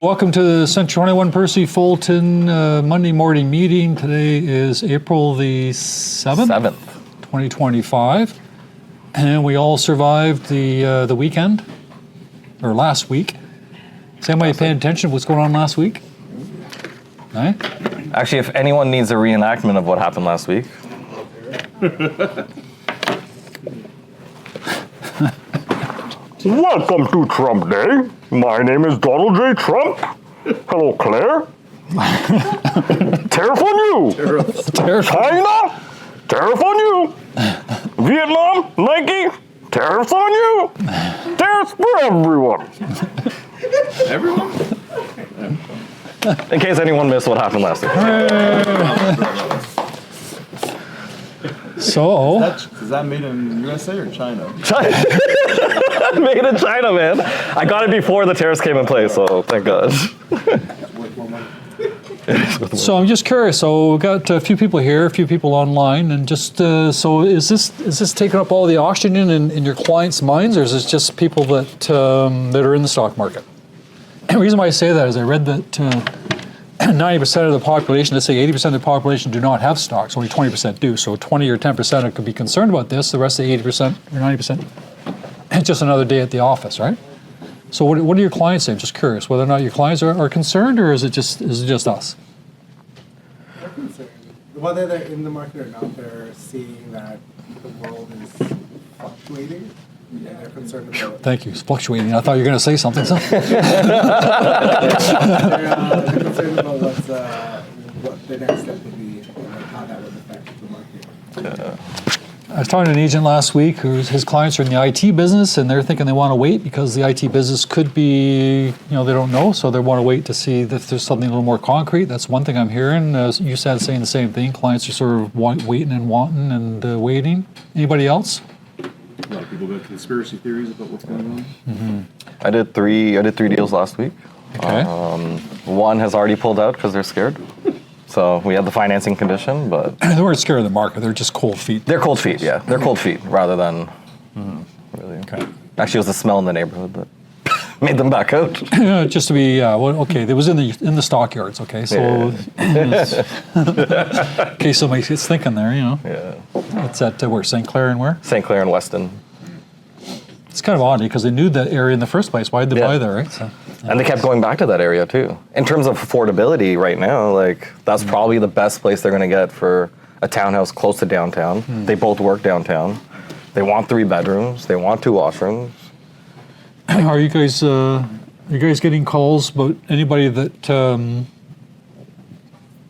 Welcome to the Central 21 Percy Fulton Monday morning meeting. Today is April the 7th, 2025. And we all survived the weekend, or last week. Is anybody paying attention to what's going on last week? Right? Actually, if anyone needs a reenactment of what happened last week. Welcome to Trump Day. My name is Donald J. Trump. Hello, Clare. Tariff on you. China, tariff on you. Vietnam, Nike, tariffs on you. Tariffs for everyone. Everyone? In case anyone missed what happened last week. So, Is that made in USA or China? China. Made in China, man. I got it before the tariffs came in place, so thank God. so I'm just curious. So we've got a few people here, a few people online, and just so is this taking up all the oxygen in your clients' minds, or is this just people that that are in the stock market? And the reason why I say that is I read that 90% of the population, let's say 80% of the population, do not have stocks. Only 20% do. So 20 or 10% could be concerned about this. The rest of the 80% or 90%, it's just another day at the office, right? So what are your clients saying? Just curious whether or not your clients are concerned, or is it just us? They're concerned. Whether they're in the market or not, they're seeing that the world is fluctuating, and they're concerned about. Thank you. It's fluctuating. I thought you were going to say something. They're concerned about what the next step would be and how that would affect the market. I was talking to an agent last week his clients are in the IT business, and they're thinking they want to wait because the IT business could be, they don't know, so they want to wait to see if there's something a little more concrete. That's one thing I'm hearing. You said saying the same thing. Clients are sort of waiting and wanting and waiting. Anybody else? A lot of people got conspiracy theories about what's going on. Mm-hmm. I did three deals last week. Okay. One has already pulled out because they're scared. So we had the financing condition, but They weren't scared of the market. They're just cold feet. they're cold feet. Yeah, they're cold feet rather than really. Okay. Actually, it was the smell in the neighborhood that made them back out. Just to be, okay, it was in the stockyards, okay? So, in case somebody gets thinking there, Yeah. It's at where, St. Clair and where? St. Clair and Weston. It's kind of odd because they knew that area in the first place. Why did they buy there, right? So, And they kept going back to that area too. In terms of affordability right now, that's probably the best place they're going to get for a townhouse close to downtown. They both work downtown. They want 3 bedrooms. They want 2 washrooms. Are you guys getting calls about anybody that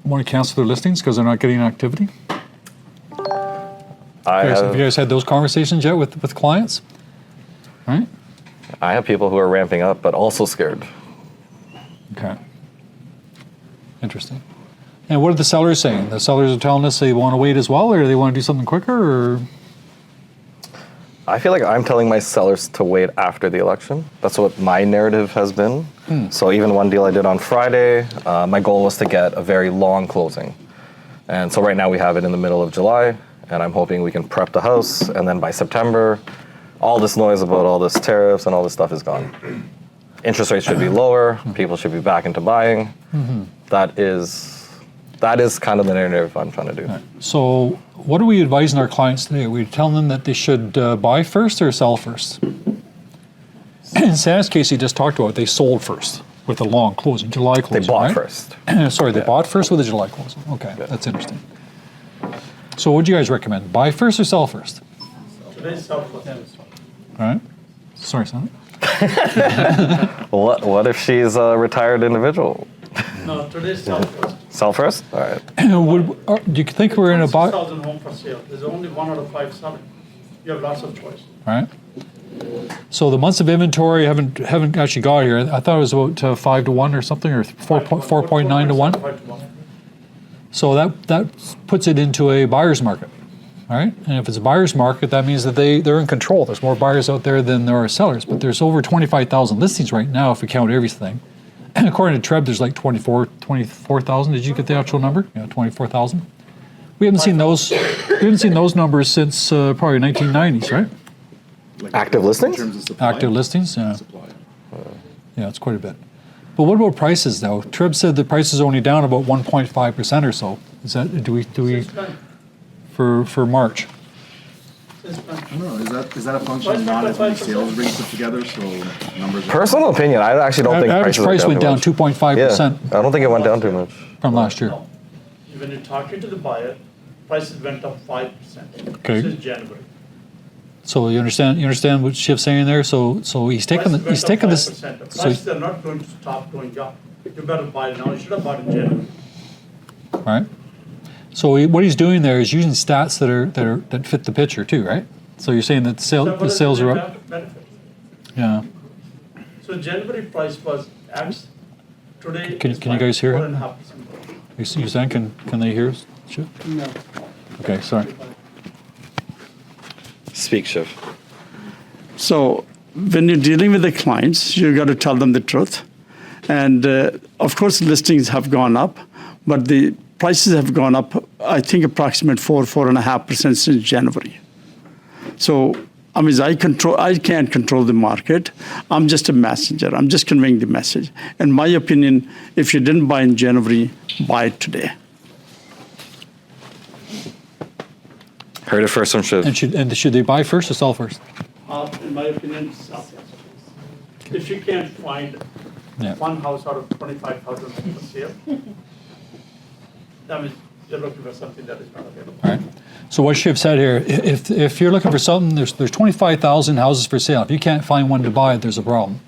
want to cancel their listings because they're not getting activity? Have you guys had those conversations yet with clients? Right? I have people who are ramping up, but also scared. Okay. Interesting. And what are the sellers saying? The sellers are telling us they want to wait as well, or they want to do something quicker, or? I feel like I'm telling my sellers to wait after the election. That's what my narrative has been. So even one deal I did on Friday, my goal was to get a very long closing. And so right now we have it in the middle of July, and I'm hoping we can prep the house, and then by September, all this noise about all this tariffs and all this stuff is gone. Interest rates should be lower. People should be back into buying. That is kind of the narrative I'm trying to do. Right. So what are we advising our clients today? Are we telling them that they should buy first or sell first? In Sanak's case, he just talked about they sold first with a long closing, July closing. They bought right? first. Sorry, they bought first with a July closing. Okay, that's interesting. So what do you guys recommend? Buy first or sell first? Today's sell first. All right. Sorry, Sanak. What if she's a retired individual? No, today's sell first. Sell first? All right. Do you think we're in a buy? 6,000 home for sale. There's only 1 out of 5 selling. You have lots of choice. All right. So the months of inventory haven't actually got here. I thought it was about 5 to 1 or something, or 4.9 to 1. 5 to 1. So that puts it into a buyer's market, all right? And if it's a buyer's market, that means that they're in control. There's more buyers out there than there are sellers, but there's over 25,000 listings right now if we count everything. And according to TRREB, there's like 24,000. Did you get the actual number? Yeah, 24,000. We haven't seen those. We haven't seen those numbers since probably 1990s, right? Active listings? In terms of supply? Active listings, yeah. Supply. Yeah, it's quite a bit. But what about prices though? TRREB said the price is only down about 1.5% or so. Is that, do we, Since when? for March? Since when? I don't know, is that a function of not as many sales being put together, so numbers are... Personal opinion, I actually don't think Average prices price are went down too much. 2.5% Yeah, I don't think it went down too much. from last year. No. When you're talking to the buyer, prices went up 5%. Okay. Since January. So you understand what Shiv's saying there? So he's taking Prices went up this. 5%. The So, prices are not going to stop going up. You better buy now. You should have bought in January. all right. So what he's doing there is using stats that fit the picture too, right? So you're saying that the sales are up. Benefit. Yeah. So January price was X. Today Can it's you guys hear him? 4.5%. You saying can they hear us? Shiv? No. Okay, sorry. Speak, Shiv. So when you're dealing with the clients, you got to tell them the truth. And of course, listings have gone up, but the prices have gone up, I think, approximate 4.5% since January. So, I mean, I can't control the market. I'm just a messenger. I'm just conveying the message. In my opinion, if you didn't buy in January, buy it today. Heard it first from Shiv. And should they buy first or sell first? In my opinion, sell. If you can't find Yeah. one house out of 25,000 for sale, that means you're looking for something that is not available. All right. So what Shiv said here, if you're looking for something, there's 25,000 houses for sale. If you can't find one to buy, there's a problem.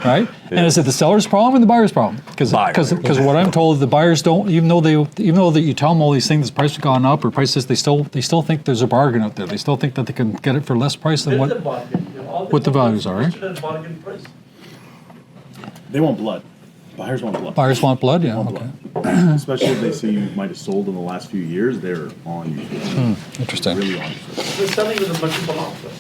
Right? And is it the seller's problem or the buyer's problem? Because what I'm told, the buyers don't, even though that you tell them all these things, the price has gone up or prices, they still think there's a bargain out there. They still think that they can get it for less price than There's what. a bargain. All what the values are, right? listed at bargain price. They want blood. Buyers want blood. Buyers want blood, yeah. Want Okay. blood. Especially if they see you might have sold in the last few years, they're on you. Interesting. Really on you. We're selling with a multiple offers.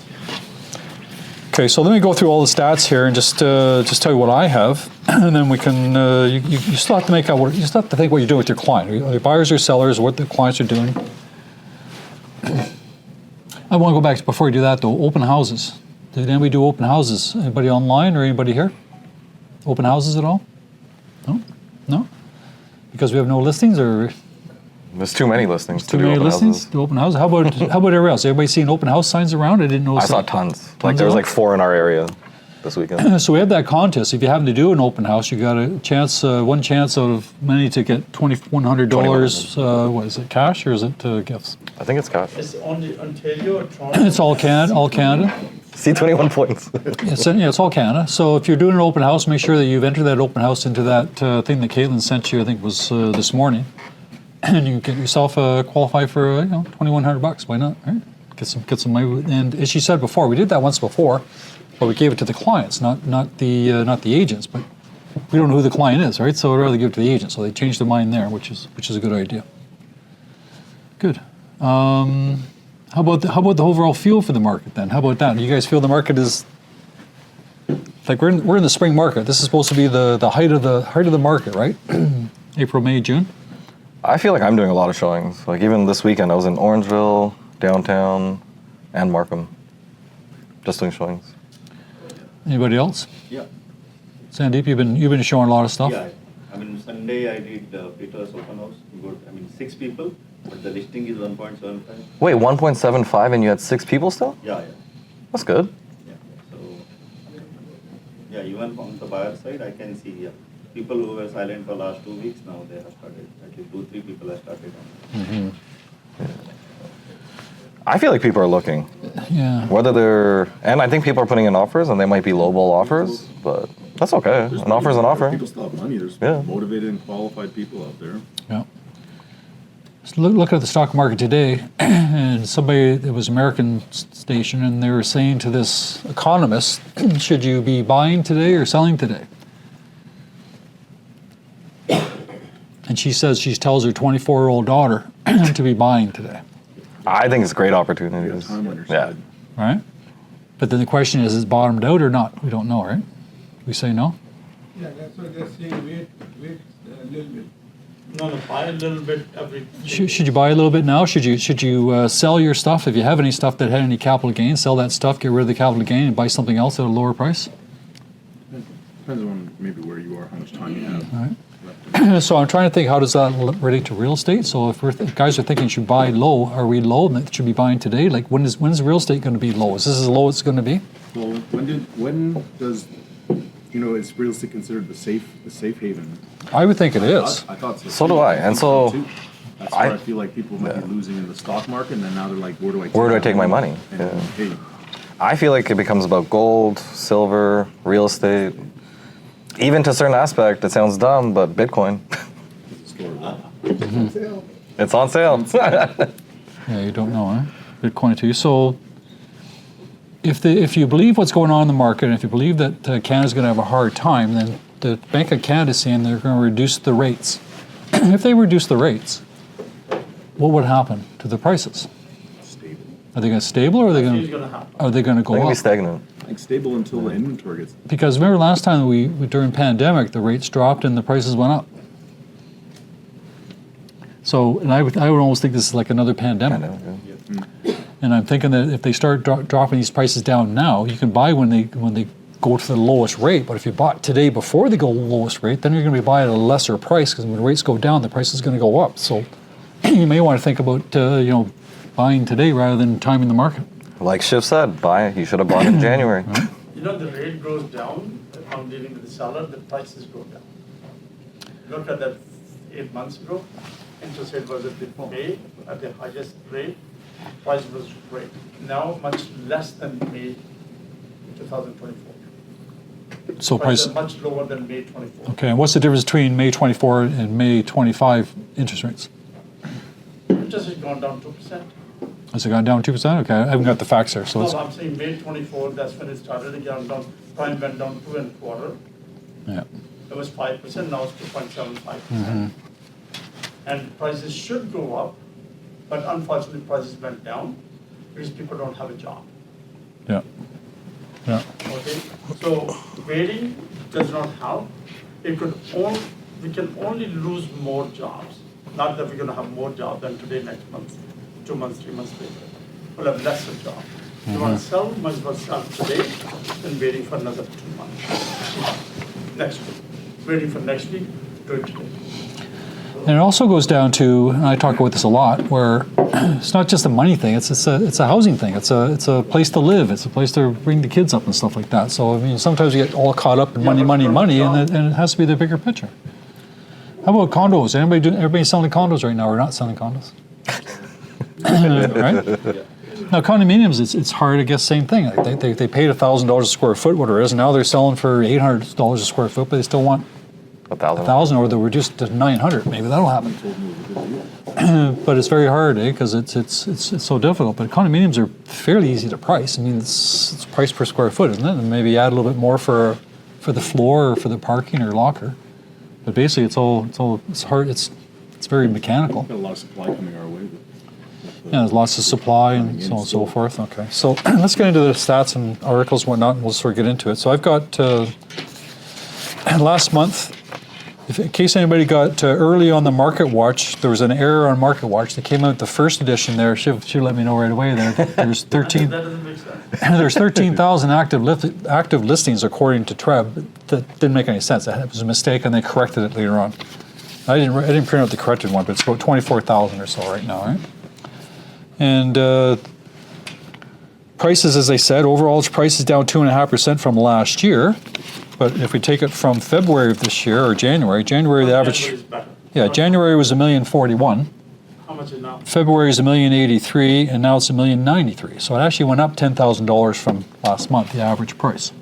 Okay, so let me go through all the stats here and just tell you what I have, and then we can. You still have to make out what you still have to think what you're doing with your client. Are they buyers or sellers? What the clients are doing. I want to go back to, before you do that though. Open houses. Did anybody do open houses? Anybody online or anybody here? Open houses at all? No, no. Because we have no listings, or There's too many listings. too to do many open listings? houses. Do open houses? How about everywhere else? Everybody seeing open house signs around? I didn't know. I saw tons. Like there was like 4 in our area this weekend. So we have that contest. If you happen to do an open house, you got a chance, one chance out of many to get $2,100. What is it, cash or is it gifts? I think it's cash. It's only Ontario or Toronto. It's all Canada. See 21 points. It's all Canada. So if you're doing an open house, make sure that you've entered that open house into that thing that Caitlin sent you. I think was this morning, and you get yourself qualify for $2,100. Why not? Right? Get some money. And as she said before, we did that once before. But we gave it to the clients, not the agents. But we don't know who the client is, right? So I'd rather give it to the agent. So they changed their mind there, which is a good idea. Good. How about the overall feel for the market then? How about that? Do you guys feel the market is like we're in the spring market? This is supposed to be the height of the market, right? April, May, June. I feel like I'm doing a lot of showings. Like even this weekend, I was in Orangeville, downtown, and Markham, just doing showings. Anybody else? Yeah. Sandeep, you've been showing a lot of stuff. Yeah. I mean, Sunday I did Peter's open house. Good. I mean, 6 people, but the listing is 1.75. Wait, 1.75 and you had 6 people still? Yeah. That's good. Yeah. So, yeah, even from the buyer side, I can see people who were silent for last 2 weeks now they have started. At least 2-3 people have started. I feel like people are looking. Yeah. Whether and I think people are putting in offers and they might be lowball offers, but that's okay. An offer's an offer. People still have money. There's Yeah. motivated and qualified people out there. Yeah. So look at the stock market today, and somebody, it was American station, and they were saying to this economist, should you be buying today or selling today? And she says she tells her 24-year-old daughter to be buying today. I think it's great You got opportunities. time on your Yeah. side. Right? But then the question is it bottomed out or not? We don't know, right? We say no? Yeah, that's why they're saying wait a little bit. No, buy a little bit every. Should you buy a little bit now? Should you sell your stuff if you have any stuff that had any capital gain? Sell that stuff, get rid of the capital gain, and buy something else at a lower price. Depends on maybe where you are, how much time you have. All right. So I'm trying to think, how does that relate to real estate? So if guys are thinking should buy low, are we low and should be buying today? Like when's real estate going to be low? Is this as low as it's going to be? Well, when does is real estate considered the safe haven? I would think it is. I thought so. So do I, and so that's where I feel like people might be losing in the stock market, and then now they're like, where do I take my money? And, Yeah. hey, I feel like it becomes about gold, silver, real estate. Even to a certain aspect, it sounds dumb, but Bitcoin. It's on sale. Yeah, you don't know, Bitcoin too. So if you believe what's going on in the market, and if you believe that Canada's going to have a hard time, then the Bank of Canada is saying they're going to reduce the rates. If they reduce the rates, what would happen to the prices? stable. Are they going to stable, or are they going to go They can be up? stagnant. Like stable until the inventory gets. Because remember last time we during pandemic, the rates dropped and the prices went up. So, and I would almost think this is like another pandemic. And I'm thinking that if they start dropping these prices down now, you can buy when they go to the lowest rate. But if you bought today before they go lowest rate, then you're going to be buying at a lesser price, because when rates go down, the price is going to go up. So you may want to think about buying today rather than timing the market. Like Shiv said, you should have bought in January. The rate goes down. If I'm dealing with the seller, the prices go down. Look at that 8 months ago. Interest rate was at the highest rate. Price was great. Now much less than May 2024. So price Prices are much lower than May 24. Okay, and what's the difference between May 24 and May 25 interest rates? Interest has gone down 2%. Has it gone down 2%? Okay, I haven't got the facts there. So No, it's, I'm saying May 24, that's when it started again down. Prime went down 2.25. yeah. It was 5%, now it's 2.75%. And prices should go up, but unfortunately prices went down because people don't have a job. Yeah. Yeah. Okay, so waiting does not help. We can only lose more jobs. Not that we're going to have more jobs than today, next month, 2 months, 3 months later. We'll have lesser jobs. You want to sell, might as well sell today than waiting for another 2 months. Next week. Waiting for next week, do it today. And it also goes down to, and I talk about this a lot, where it's not just a money thing, it's a housing thing. It's a place to live. It's a place to bring the kids up and stuff like that. So, I mean, sometimes you get all caught up in money, and it has to be the bigger picture. How about condos? Everybody selling condos right now, or not selling condos? Right? Now, condominiums, it's hard, I guess, same thing. Like they paid $1,000 a square foot, whatever it is, and now they're selling for $800 a square foot, but they still want 1,000, or they'll reduce to 900. Maybe that'll happen. But it's very hard, because it's so difficult. But condominiums are fairly easy to price. I mean, it's price per square foot, isn't it? And maybe add a little bit more for the floor or for the parking or locker. But basically, it's hard. It's very mechanical. Got a lot of supply coming our way. Yeah, there's lots of supply and so on and so forth. Okay, so let's get into the stats and articles and whatnot, and we'll sort of get into it. So I've got last month. In case anybody got early on the Market Watch, there was an error on Market Watch. They came out the first edition there. She let me know right away. There's 13. That doesn't make sense. There's 13,000 active listings according to TRREB. That didn't make any sense. It was a mistake, and they corrected it later on. I didn't print out the corrected one, but it's about 24,000 or so right now, right? And prices, as I said, overall price is down 2.5% from last year. But if we take it from February of this year, or January the average, January was $1,041,000. How much is now? February is $1,083,000, and now it's $1,093,000. So it actually went up $10,000 from last month, the average price.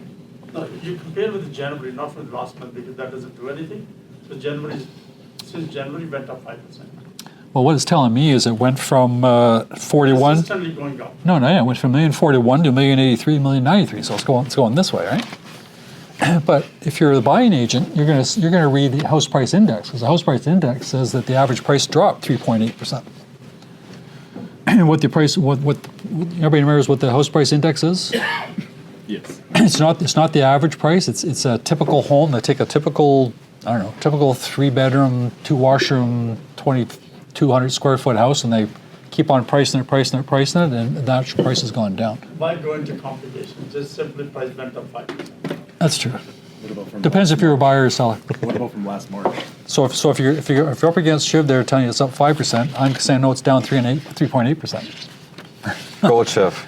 No, you compare with the January, not with last month, because that doesn't do anything. So since January went up 5%. Well, what it's telling me is it went from 41. Consistently going up. No, it went from $1,041,000 to $1,083,000, $1,093,000. So it's going this way, right? But if you're the buying agent, you're going to read the house price index, because the house price index says that the average price dropped 3.8%. And what everybody remembers what the house price index is? Yes. It's not the average price. It's a typical home. They take a typical I don't know, typical 3-bedroom, 2-washroom, 2,200 square foot house, and they keep on pricing it, and the actual price has gone down. Why go into complications? Just simply price went up 5%. That's true. What about from Depends if you're a buyer or seller. What about from last March? So if you're up against TRREB, they're telling you it's up 5%. I'm saying no, it's down 3.8%. Go with Shiv.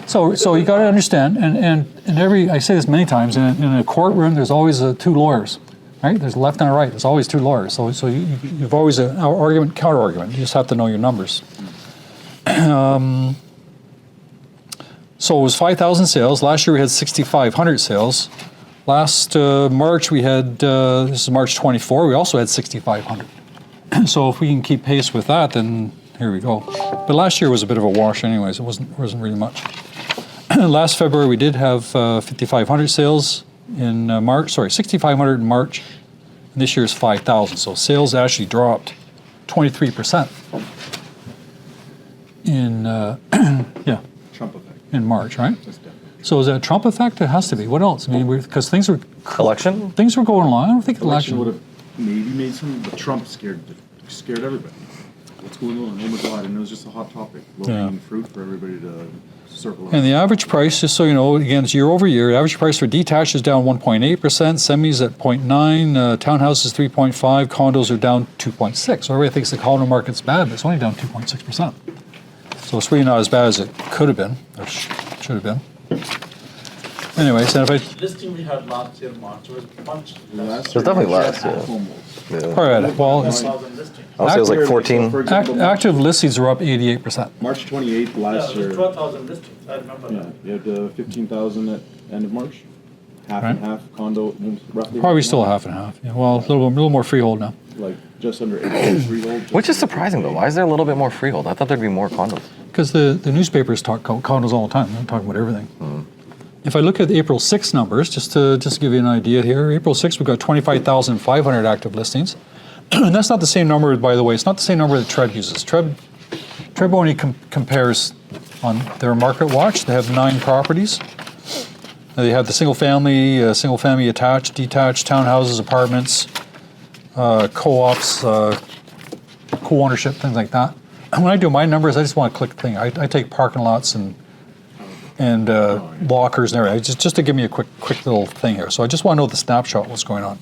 So you got to understand, and I say this many times, in a courtroom, there's always two lawyers, right? There's a left and a right. There's always two lawyers. So you've always an argument, counter argument. You just have to know your numbers. So it was 5,000 sales. Last year we had 6,500 sales. Last March we had, this is March 24, we also had 6,500. So if we can keep pace with that, then here we go. But last year was a bit of a wash anyways. It wasn't really much. Last February we did have 5,500 sales in March, 6,500 in March. And this year is 5,000. So sales actually dropped 23% in, Trump effect. in March, right? That's definitely. So is that a Trump effect? It has to be. What else? I mean, because things were Election? going along. I don't think Election would election. have maybe made some, but Trump scared everybody. What's going on? Oh my God! And it was just a hot topic. Low-hanging fruit for everybody to circle around. And the average price, just so you know, again, it's year over year. The average price for detached is down 1.8%, semis at 0.9, townhouses 3.5, condos are down 2.6. So everybody thinks the condo market's bad, but it's only down 2.6%. So it's really not as bad as it could have been, or should have been. Anyways, and if I Listing we had last year, March, was much less. There's definitely less, yeah. Almost. all right, well, 1,000 listings. I would say it was like 14. For example, active listings are up 88%. March 28th Yeah, last it year. was 12,000 listings, I remember Yeah, that. you had 15,000 at end of March. Half and Right. half condo, roughly. Probably still half and half. Yeah, well, a little more freehold now. Like just under 8 freehold. Which is surprising though. Why is there a little bit more freehold? I thought there'd be more condos. Because the newspapers talk condos all the time. They're talking about everything. If I look at the April 6 numbers, just to give you an idea here, April 6 we've got 25,500 active listings. And that's not the same number, by the way. It's not the same number that TRREB uses. TRREB only compares on their market watch. They have 9 properties. They have the single family attached, detached, townhouses, apartments, co-ops, co-ownership, things like that. And when I do my numbers, I just want to click the thing. I take parking lots and lockers and everything, just to give me a quick little thing here. So I just want to know the snapshot, what's going on.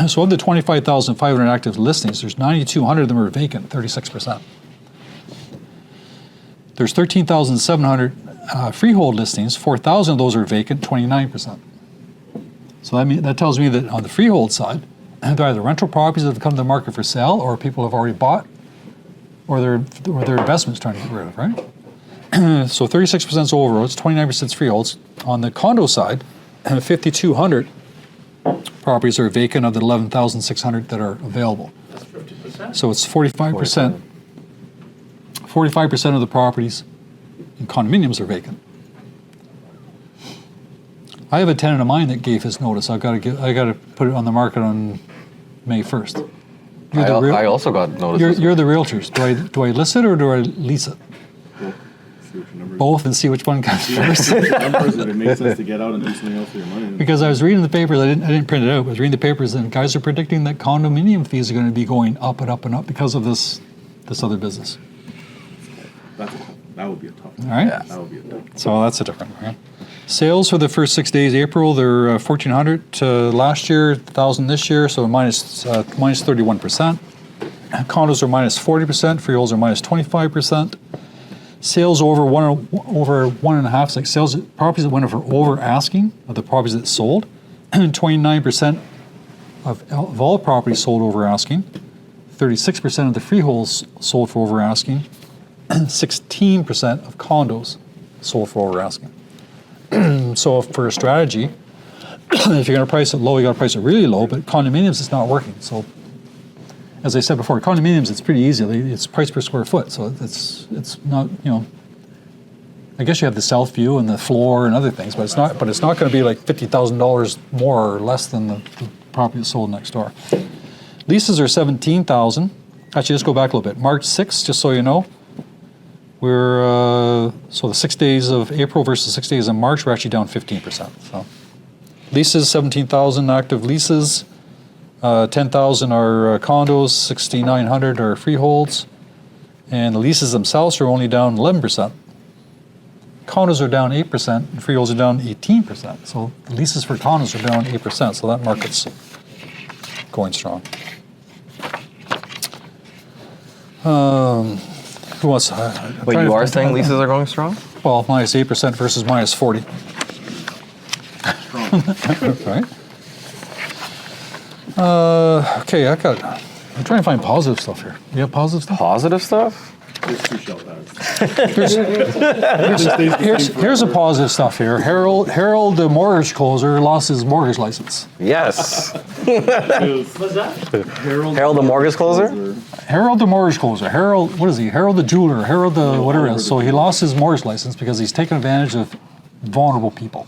So of the 25,500 active listings, there's 9,200 of them are vacant, 36%. There's 13,700 freehold listings, 4,000 of those are vacant, 29%. So that tells me that on the freehold side, they're either rental properties that have come to the market for sale, or people have already bought, or their investments trying to get rid of, right? So 36% is over roads, 29% is freeholds. On the condo side, 5,200 properties are vacant of the 11,600 that are available. That's 50%. So it's 45%. 45% of the properties in condominiums are vacant. I have a tenant of mine that gave his notice. I got to put it on the market on May 1st. I also got notice. You're the realtors. Do I list it or do I lease it? See what your numbers. Both, and see which one comes first. Numbers, if it makes sense to get out and do something else with your money. Because I was reading the papers, I didn't print it out. I was reading the papers, and guys are predicting that condominium fees are going to be going up and up and up because of this other business. That would be a tough one. All right. That would be a tough one. So that's a different one. Right? Sales for the first 6 days, April, they're 1,400 last year, 1,000 this year, so minus 31%. Condos are minus 40%. Freeholds are minus 25%. Sales over 1.5, like sales properties that went over asking are the properties that sold. 29% of all properties sold over asking. 36% of the freeholds sold for over asking. 16% of condos sold for over asking. So for a strategy, if you're going to price it low, you got to price it really low. But condominiums, it's not working. So, as I said before, condominiums, it's pretty easy. It's price per square foot, so it's not, I guess you have the south view and the floor and other things, but it's not going to be like $50,000 more or less than the property that's sold next door. Leases are 17,000. Actually, let's go back a little bit. March 6th, just so you know, we're so the 6 days of April versus 6 days of March, we're actually down 15%. So leases 17,000 active leases. 10,000 are condos, 6,900 are freeholds, and the leases themselves are only down 11%. Condos are down 8%, and freeholds are down 18%. So the leases for condos are down 8%, so that market's going strong. Who wants? But you are saying leases are going strong? Well, minus 8% versus minus 40. Right? Okay, I'm trying to find positive stuff here. You have positive stuff? Positive stuff? There's two shell pads. Here's a positive stuff here. Harold, the mortgage closer, lost his mortgage license. Yes. What's that? Harold the mortgage closer? Harold the mortgage closer. Harold, what is he? Harold the jeweler. Harold the whatever it is. So he lost his mortgage license because he's taken advantage of vulnerable people.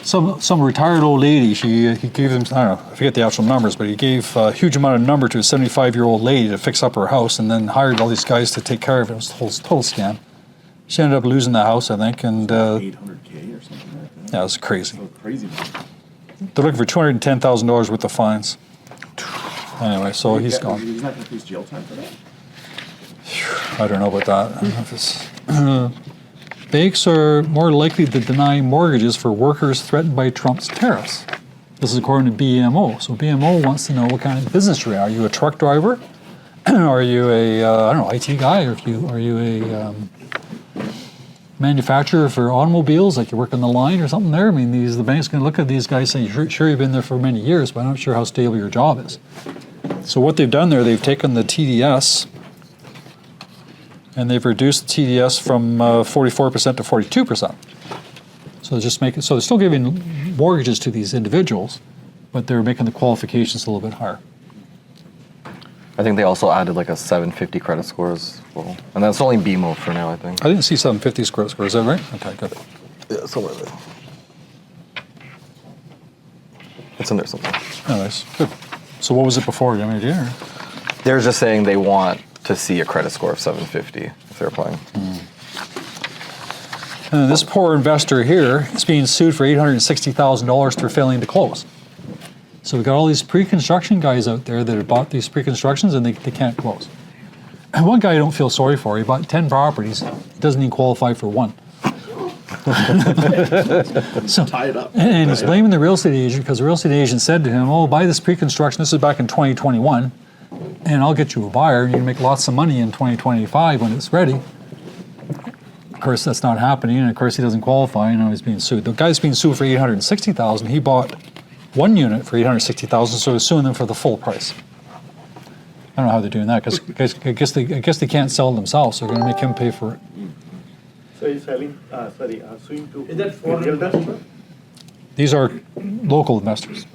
Some retired old lady, he gave them, I don't know, I forget the actual numbers, but he gave a huge amount of number to a 75-year-old lady to fix up her house and then hired all these guys to take care of it. It was a total scam. She ended up losing the house, I think, and... $800K or something like that. Yeah, it was crazy. So crazy. They're looking for $210,000 worth of fines. Anyway, so he's gone. He's not going to face jail time for that? I don't know about that. I don't know if it's, banks are more likely to deny mortgages for workers threatened by Trump's tariffs. This is according to BMO. So BMO wants to know what kind of business you are. Are you a truck driver? Are you a, I don't know, IT guy? Or are you a manufacturer for automobiles, like you work on the line or something there? I mean, the bank's going to look at these guys saying, sure, you've been there for many years, but I'm not sure how stable your job is. So what they've done there, they've taken the TDS and they've reduced the TDS from 44% to 42%. So they're still giving mortgages to these individuals, but they're making the qualifications a little bit higher. I think they also added like a 750 credit score as well. And that's only BMO for now, I think. I didn't see 750 credit score, is that right? Okay, good. Yeah, somewhere there. It's in there somewhere. Anyways, good. So what was it before? You have any idea? Or? They're just saying they want to see a credit score of 750 if they're applying. And this poor investor here is being sued for $860,000 for failing to close. So we've got all these pre-construction guys out there that have bought these pre-constructions and they can't close. And one guy I don't feel sorry for, he bought 10 properties, he doesn't even qualify for one. So, Tie it up. And he's blaming the real estate agent because the real estate agent said to him, oh, buy this pre-construction, this is back in 2021, and I'll get you a buyer and you can make lots of money in 2025 when it's ready. Of course, that's not happening, and of course he doesn't qualify, and now he's being sued. The guy's being sued for $860,000. He bought one unit for $860,000, so he's suing them for the full price. I don't know how they're doing that, because I guess they can't sell it themselves, so they're going to make him pay for it. So he's selling, suing to Is that for realtor? These are local investors.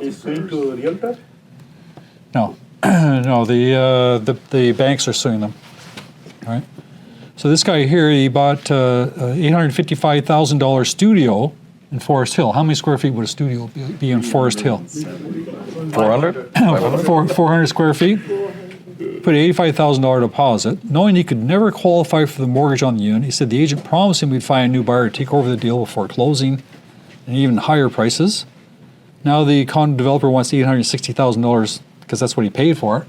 He's suing to realtor? No, no, the banks are suing them. All right. So this guy here, he bought $855,000 studio in Forest Hill. How many square feet would a studio be in Forest Hill? 400? 400 square feet. Put an $85,000 deposit, knowing he could never qualify for the mortgage on the unit. He said the agent promised him we'd find a new buyer to take over the deal before closing, and even higher prices. Now the condo developer wants $860,000 because that's what he paid for it,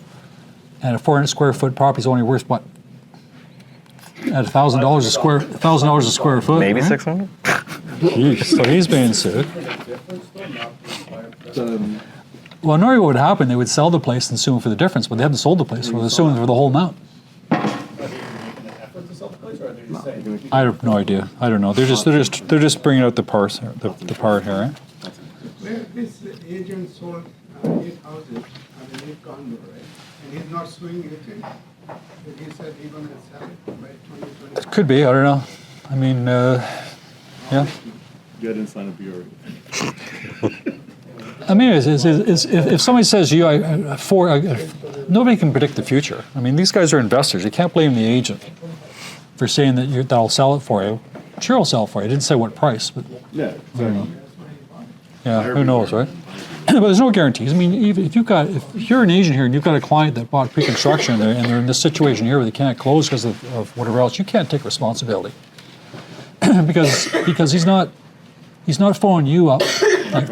and a 400 square foot property is only worth what? At $1,000 a square foot. Maybe right? 600? Jeez, so he's being sued. Well, normally what would happen, they would sell the place and sue him for the difference, but they haven't sold the place, so they're suing for the whole amount. I have no idea. I don't know. They're just bringing out the part here, right? This agent sold 8 houses and 8 condo, right? And he's not suing agent. He said he's going to sell it by 2020. Could be. I don't know. I mean, yeah. Get inside of BRE. I mean, if somebody says to you, nobody can predict the future. I mean, these guys are investors. You can't blame the agent for saying that I'll sell it for you. Sure, I'll sell it for you. I didn't say what price, but Yeah. I don't know. Yeah, who knows, right? But there's no guarantees. I mean, if you're an agent here and you've got a client that bought pre-construction and they're in this situation here where they can't close because of whatever else, you can't take responsibility because he's not phoning you up like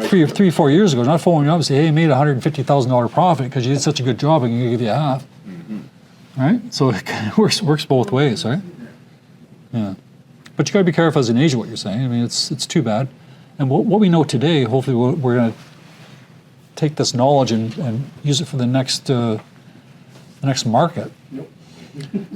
4 years ago, not phoning you up and say, hey, you made $150,000 profit because you did such a good job, I'm going to give you half. Right? So it kind of works both ways, right? Yeah. But you got to be careful as an agent what you're saying. I mean, it's too bad. And what we know today, hopefully we're going to take this knowledge and use it for the next market.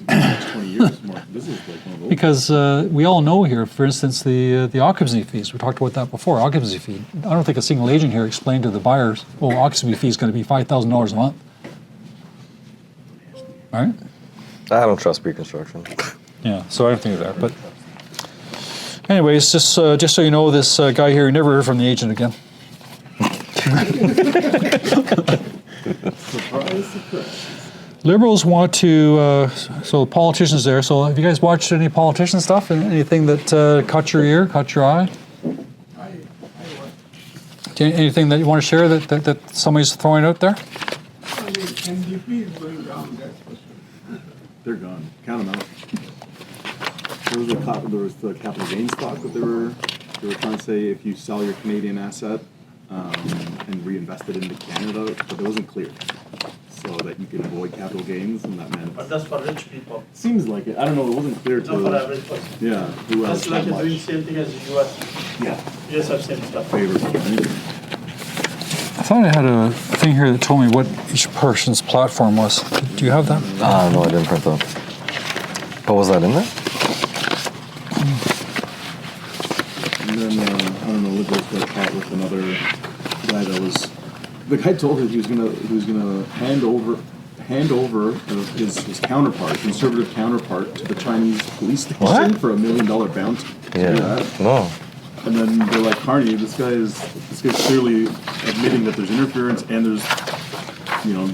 Next 20 years, Mark, this is like one of those. Because we all know here, for instance, the occupancy fees. We talked about that before, occupancy fee. I don't think a single agent here explained to the buyers, well, occupancy fee is going to be $5,000 a month. All right? I don't trust pre-construction. Yeah, so I don't think they're there. But anyways, just so you know, this guy here, never heard from the agent again. Surprise, surprise. Liberals want to, so politicians there. So have you guys watched any politician stuff? Anything that caught your ear, caught your eye? Anything that you want to share that somebody's throwing out there? I mean, NDP is going down, that's for sure. They're gone. Count them out. There was the capital gains stock that they were trying to say if you sell your Canadian asset and reinvest it into Canada, but it wasn't clear. So that you can avoid capital gains, and that meant. But that's for rich people. Seems like it. I don't know. It wasn't clear to. Not for average person. Yeah. Who else? That's like that doing much? same thing as the US. Yeah. US have same stuff. Favors. Right? I thought I had a thing here that told me what each person's platform was. Do you have that? No, I didn't print that. But was that in there? And then I don't know. Liberals got caught with another guy that was. The guy told him he was gonna hand over his counterpart, conservative counterpart, to the Chinese police station What? for $1 million bounty. Yeah. No. And then they're like, Carney, this guy's clearly admitting that there's interference and there's,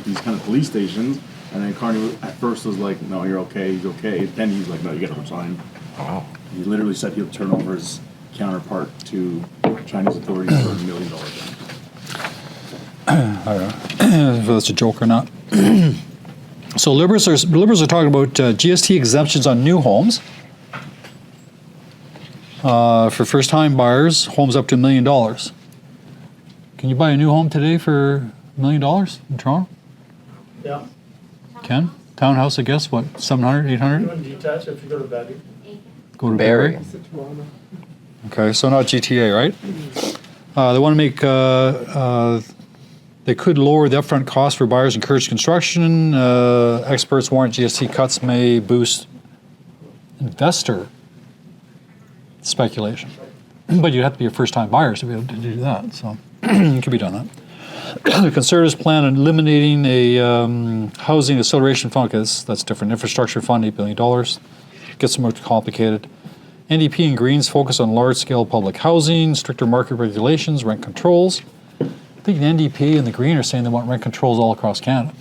these kind of police stations. And then Carney at first was like, no, you're okay, he's okay. Then he's like, no, you gotta resign. Wow. He literally said he'll turn over his counterpart to Chinese authorities for $1 million bounty. I don't know if that's a joke or not. So liberals are talking about GST exemptions on new homes for first-time buyers, homes up to $1 million. Can you buy a new home today for $1 million in Toronto? Yeah. Can? Townhouse, I guess, what, 700, 800? Even detached if you go to Barrie. Go to Barrie. Barrie? Okay, so not GTA, right? They want to make, they could lower the upfront cost for buyers, encourage construction. Experts warrant GST cuts may boost investor speculation. But you'd have to be a first-time buyer to be able to do that, so it could be done that. The Conservatives plan on eliminating a housing acceleration fund, because that's different. Infrastructure fund, $8 billion. Gets more complicated. NDP and Greens focus on large-scale public housing, stricter market regulations, rent controls. I think the NDP and the Green are saying they want rent controls all across Canada.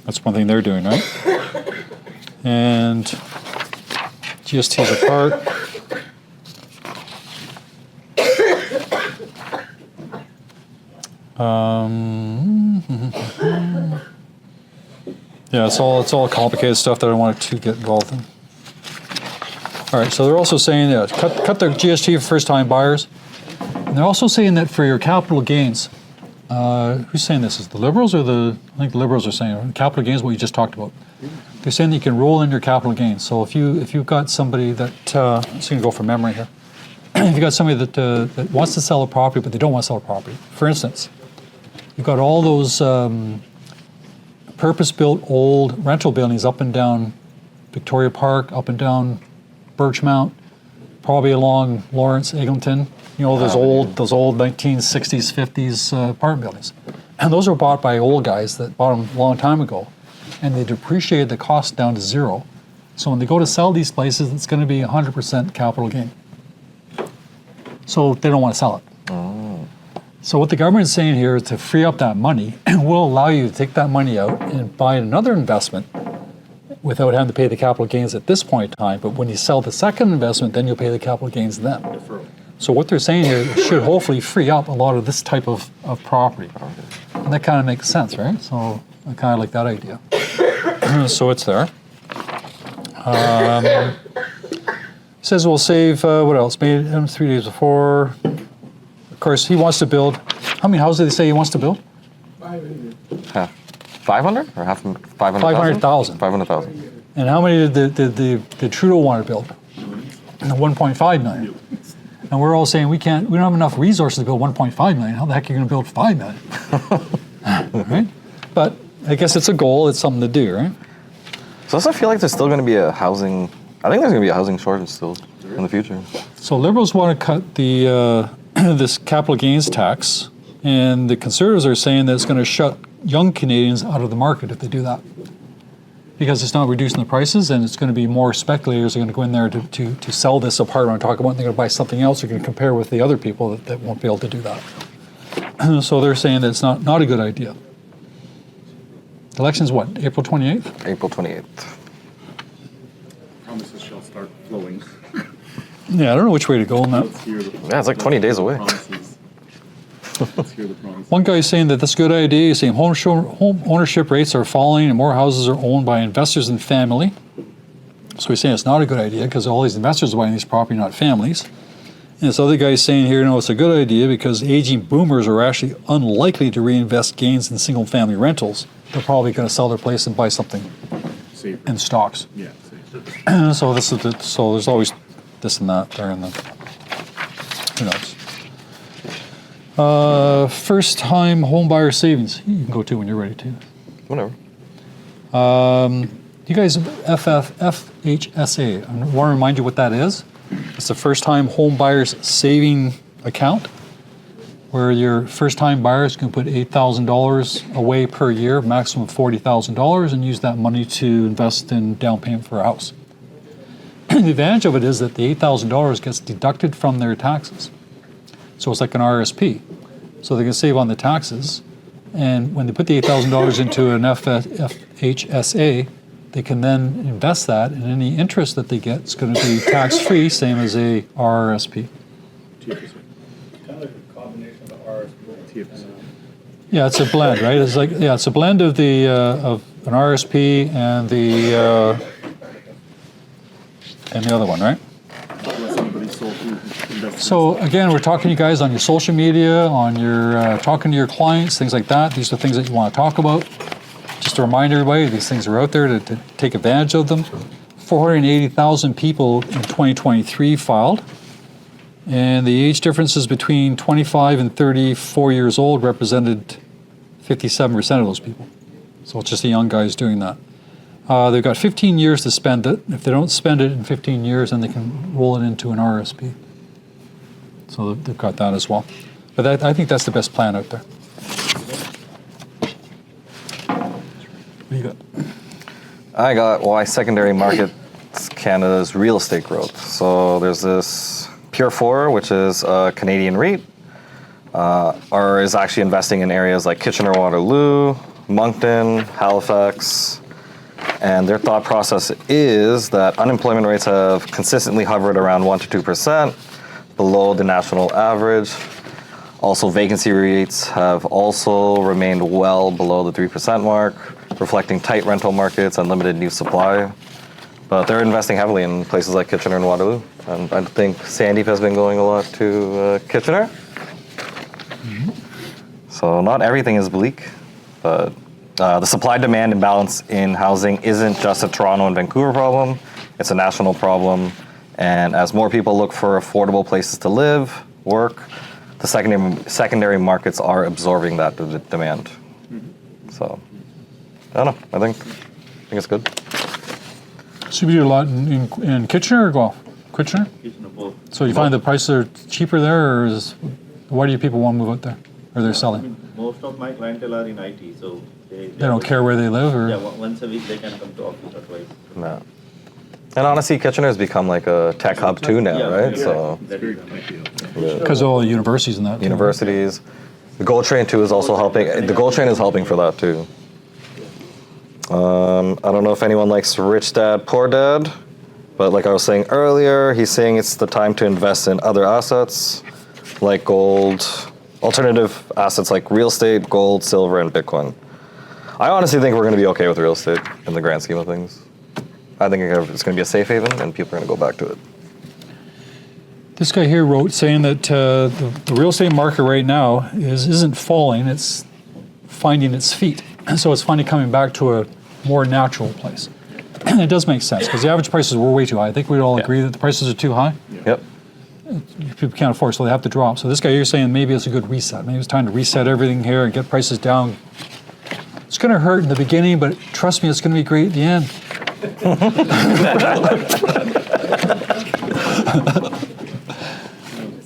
That's one thing they're doing, right? And GSTs apart. Yeah, it's all complicated stuff that I don't want to get involved in. All right, so they're also saying that cut the GST for first-time buyers. And they're also saying that for your capital gains, who's saying this? Is the Liberals or I think the Liberals are saying capital gains, what you just talked about. They're saying that you can roll in your capital gains. So if you've got somebody that, I'm just going to go from memory here. If you've got somebody that wants to sell a property, but they don't want to sell a property. For instance, you've got all those purpose-built old rental buildings up and down Victoria Park, up and down Birchmount, probably along Lawrence, Eglinton. Those old 1960s, 50s apartment buildings. And those were bought by old guys that bought them a long time ago. And they depreciated the cost down to zero. So when they go to sell these places, it's going to be 100% capital gain. So they don't want to sell it. Oh. So what the government is saying here is to free up that money, and will allow you to take that money out and buy another investment without having to pay the capital gains at this point in time. But when you sell the second investment, then you'll pay the capital gains then. So what they're saying here should hopefully free up a lot of this type of property. And that kind of makes sense, right? So I kind of like that idea. So it's there. Says we'll save, what else? Made 3 days before. of course, he wants to build. How many houses did they say he wants to build? 500. Half. 500 or half 500,000? 500,000. 500,000. And how many did Trudeau want to build? 1.5 million. And we're all saying we don't have enough resources to build 1.5 million. How the heck are you going to build 5 million? Right? But I guess it's a goal. It's something to do, right? So does it feel like there's still going to be a housing? I think there's going to be a housing shortage still in the future. So Liberals want to cut the this capital gains tax, and the Conservatives are saying that it's going to shut young Canadians out of the market if they do that, because it's not reducing the prices, and it's going to be more speculators are going to go in there to sell this apartment, talk about, and they're going to buy something else. They're going to compare with the other people that won't be able to do that. So they're saying that it's not a good idea. The election's what, April 28th? April 28th. Promises shall start flowing. Yeah, I don't know which way to go on that. Let's hear the Yeah, it's like 20 days away. promises. Let's hear the promises. One guy's saying that that's a good idea. He's saying home ownership rates are falling and more houses are owned by investors and family. So he's saying it's not a good idea because all these investors are buying these property, not families. And this other guy's saying here, no, it's a good idea because aging boomers are actually unlikely to reinvest gains in single-family rentals. They're probably going to sell their place and buy something Safer. in stocks. Yeah, safer. So there's always this and that there, and then who knows. First-time home buyer savings. You can go to when you're ready to. Whatever. You guys, FHSA. I want to remind you what that is. It's the first-time home buyers saving account, where your first-time buyers can put $8,000 away per year, maximum of $40,000, and use that money to invest in down payment for a house. The advantage of it is that the $8,000 gets deducted from their taxes. So it's like an RSP. So they can save on the taxes, and when they put the $8,000 into an FHSA, they can then invest that, and any interest that they get is going to be tax-free, same as a RRSP. TFSA. Kind of like a combination of the RSP. TFSA. Yeah, it's a blend, right? It's like, yeah, it's a blend of the of an RSP and the other one, right? Unless anybody's sold through investments. So again, we're talking to you guys on your social media, on your talking to your clients, things like that. These are things that you want to talk about. Just to remind everybody, these things are out there to take advantage of them. 480,000 people in 2023 filed. And the age differences between 25 and 34 years old represented 57% of those people. So it's just the young guys doing that. They've got 15 years to spend it. If they don't spend it in 15 years, then they can roll it into an RSP. So they've got that as well. But I think that's the best plan out there. What do you got? I got why secondary markets Canada's real estate growth. So there's this Pure 4, which is a Canadian REIT, or is actually investing in areas like Kitchener-Waterloo, Moncton, Halifax, and their thought process is that unemployment rates have consistently hovered around 1% to 2%, below the national average. Also, vacancy rates have also remained well below the 3% mark, reflecting tight rental markets and limited new supply. But they're investing heavily in places like Kitchener and Waterloo. And I think Sandeep has been going a lot to Kitchener. Mm-hmm. So not everything is bleak, but the supply-demand imbalance in housing isn't just a Toronto and Vancouver problem, it's a national problem. And as more people look for affordable places to live, work, the secondary markets are absorbing that demand. Mm-hmm. So, I don't know, I think it's good. So you do a lot in Kitchener or Guelph? Kitchener? Kitchener both. So you find the prices are cheaper there, or why do you people want to move out there? Or they're selling? Most of my clientele are in IT, so they don't care where they live, or? Yeah, once a week they can come to office or twice. No. And honestly, Kitchener has become like a tech hub too now, right? Yeah. So It's very techy. Because of all the universities and that. universities. The GOLD Train too is also helping. The GOLD Train is helping for that too. I don't know if anyone likes Rich Dad, Poor Dad, but like I was saying earlier, he's saying it's the time to invest in other assets like gold, alternative assets like real estate, gold, silver, and Bitcoin. I honestly think we're going to be okay with real estate in the grand scheme of things. I think it's going to be a safe haven, and people are going to go back to it. This guy here wrote saying that the real estate market right now isn't falling, it's finding its feet. So it's finally coming back to a more natural place. And it does make sense because the average prices were way too high. I think we'd all agree that the prices are too high. Yep. People can't afford, so they have to drop. So this guy here is saying maybe it's a good reset. Maybe it's time to reset everything here and get prices down. It's going to hurt in the beginning, but trust me, it's going to be great at the end.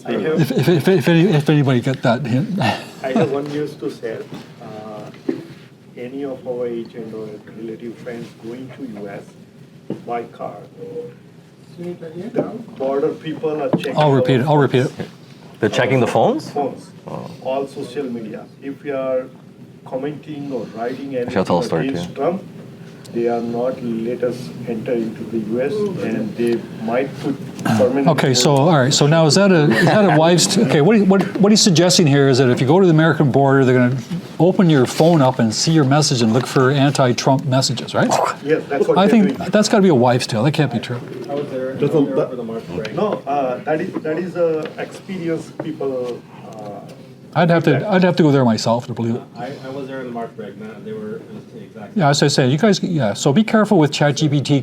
If anybody get that hint. I have one news to share. Any of our agent or relative friends going to US by car, the border people are checking. I'll repeat it. They're checking the phones? Phones, all social media. If you are commenting or writing anything I'll tell a story against too. Trump, they are not let us enter into the US, and they might put permanent. Okay, so all right, so now is that a wives? Okay, what he's suggesting here is that if you go to the American border, they're going to open your phone up and see your message and look for anti-Trump messages, right? Yes, that's what I they're think doing. that's got to be a wives' tale. That can't be true. No, that is experienced people. I'd have to go there myself to believe it. I was there in the March break, man. They were exactly. Yeah, as I say, you guys, yeah. So be careful with ChatGPT.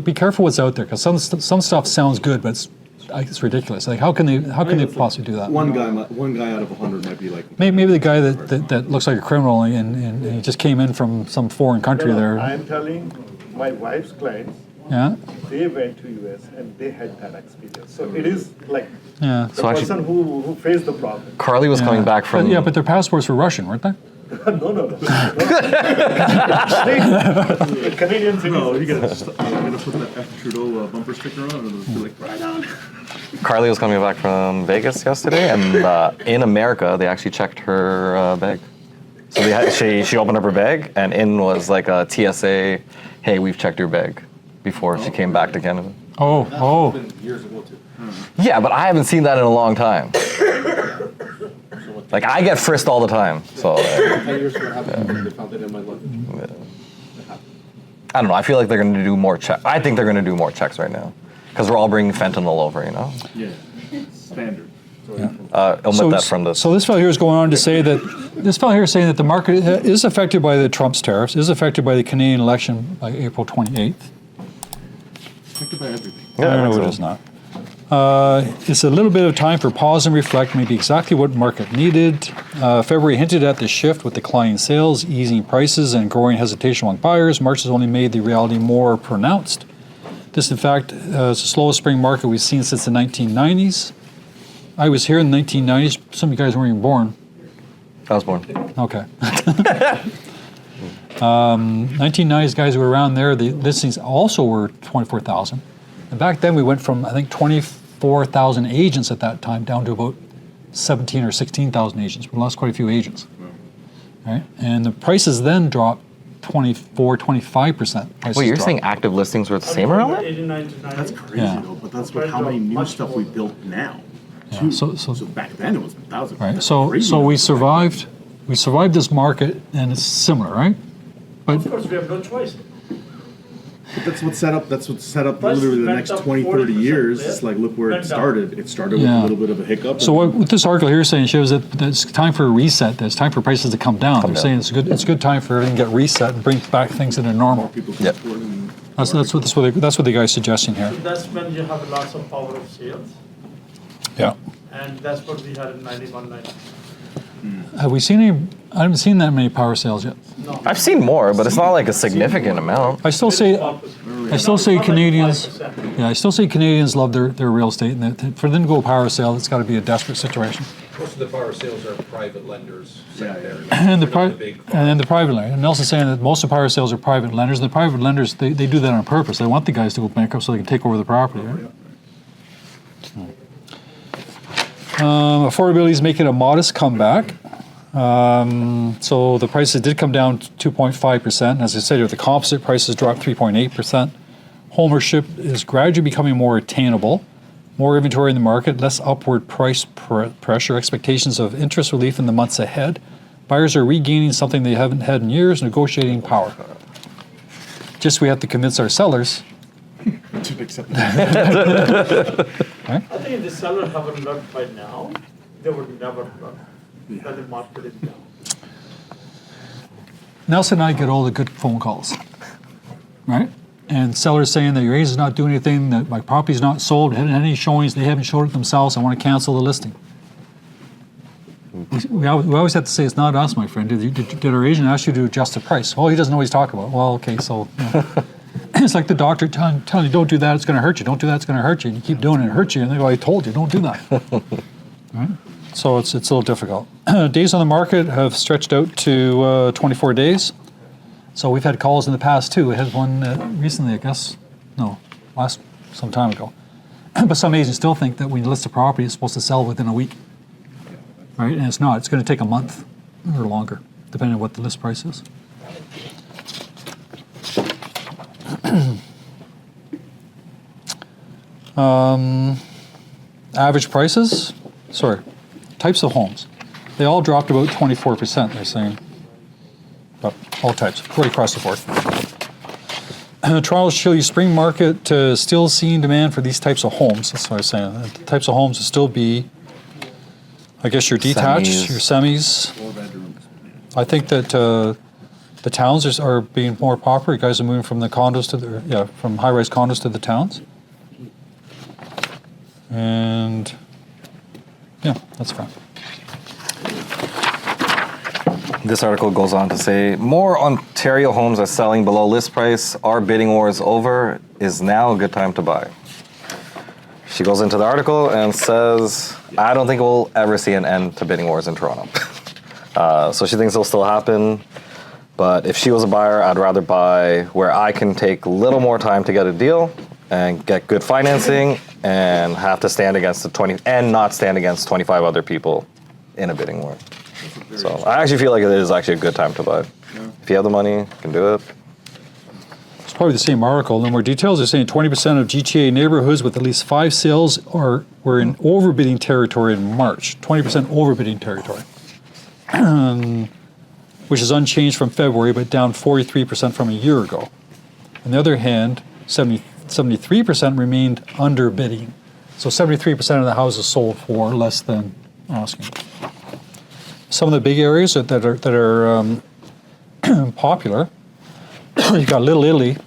Be careful what's out there because some stuff sounds good, but it's ridiculous. Like how can they possibly do that? One guy out of 100 might be like. Maybe the guy that looks like a criminal and he just came in from some foreign country there. I'm telling my wife's clients, Yeah. they went to US and they had that experience. So it is like Yeah. the person who faced the problem. Carly was coming back from. But their passports were Russian, weren't they? No. The Canadian citizens. No, you gotta put that F Trudeau bumper sticker on, and it'll be like right on. Carly was coming back from Vegas yesterday, and in America, they actually checked her bag. So she opened up her bag, and in was like a TSA, hey, we've checked your bag, before she came back to Canada. Oh. Been years ago too. Yeah, but I haven't seen that in a long time. Like, I get frisked all the time, so. 10 years ago, what happened? They found it in my luggage. I don't know, I feel like they're gonna do more checks. I think they're gonna do more checks right now. Because we're all bringing fentanyl over, you know? Yeah, standard. Omit that from this. So this fellow here is going on to say that the market is affected by the Trump's tariffs, is affected by the Canadian election by April 28th. Affected by everything. Yeah, No, it is not. It's a little bit of time for pause and reflect, maybe exactly what market needed. February hinted at the shift with declining sales, easing prices, and growing hesitation among buyers. March has only made the reality more pronounced. This, in fact, is the slowest spring market we've seen since the 1990s. I was here in the 1990s. Some of you guys weren't even born. I was born. Okay. 1990s guys who were around there, the listings also were 24,000. And back then we went from, I think, 24,000 agents at that time down to about 17 or 16,000 agents. We lost quite a few agents. Right? And the prices then dropped 24, 25%. Wait, you're saying active listings were the same around that? 89 to 90. That's crazy Yeah. though, but that's what how many new Much stuff more. we built now. Yeah, too. so- So back then it was 1,000. Right. That's So crazy. we survived this market, and it's similar, right? Of course, we have no choice. But that's what set up. Prices Literally the went next up 20, 30 40% years. there, It's like look where it went down. started. It started with Yeah. a little bit of a hiccup. So and what this article here is saying shows that it's time for a reset. That it's time for prices to come down. They're saying it's a good time for everything to get reset and bring back things into normal. people can Yep. afford it and That's what the guy's suggesting here. That's when you have lots of power of sales, Yeah. and that's what we had in 91, 92. Have we seen any? I haven't seen that many power sales yet. No. I've seen more, but it's not like a significant amount. I still say Canadians. 5%. Yeah, I still say Canadians love their real estate, and that for them to go power sale, it's got to be a desperate situation. Most of the power sales are private lenders. Secondary. And the They're not big and then the private lender. And Nelson's saying that most of the power sales are private lenders. And the private lenders they do that on purpose. They want the guys to go bankrupt so they can take over the property. Right? Affordability is making a modest comeback. So the prices did come down 2.5%. As I said, the composite prices dropped 3.8%. Homeownership is gradually becoming more attainable. More inventory in the market, less upward price pressure, expectations of interest relief in the months ahead. Buyers are regaining something they haven't had in years, negotiating power. Just we have to convince our sellers to accept it. Right? I think if the seller haven't learned by now, they would never learn that the market is down. Nelson and I get all the good phone calls, right? And sellers saying that your agent's not doing anything, that my property's not sold, haven't had any showings, they haven't showed it themselves, I want to cancel the listing. We always have to say, it's not us, my friend. Did our agent ask you to adjust the price? Oh, he doesn't know what he's talking about. Well, okay, so it's like the doctor telling you, don't do that, it's going to hurt you. Don't do that, it's going to hurt you. And you keep doing it, it hurts you. And they go, I told you, don't do that. Right? So it's a little difficult. Days on the market have stretched out to 24 days. So we've had calls in the past too. We had one recently, I guess. No, some time ago. But some agents still think that when you list a property, it's supposed to sell within a week. Right? And it's not. It's going to take a month or longer, depending on what the list price is. Average prices, types of homes. They all dropped about 24%, they're saying. But all types, right across the board. Toronto show you spring market still seeing demand for these types of homes. That's what I was saying. The types of homes will still be, I guess, your detached, your semis. 4 bedrooms. I think that the towns are being more popular. You guys are moving from the condos to from high-rise condos to the towns. And yeah, that's fine. This article goes on to say, more Ontario homes are selling below list price. Our bidding war is over. Is now a good time to buy? She goes into the article and says, I don't think we'll ever see an end to bidding wars in Toronto. So she thinks it'll still happen. But if she was a buyer, I'd rather buy where I can take a little more time to get a deal and get good financing and have to stand against not stand against 25 other people in a bidding war. So I actually feel like it is actually a good time to buy. Yeah. If you have the money, you can do it. It's probably the same article. No more details. They're saying 20% of GTA neighborhoods with at least 5 sales were in overbidding territory in March. 20% overbidding territory, which is unchanged from February, but down 43% from a year ago. On the other hand, 73% remained underbidding. So 73% of the houses sold for less than asking. Some of the big areas that are popular, you got Little Italy.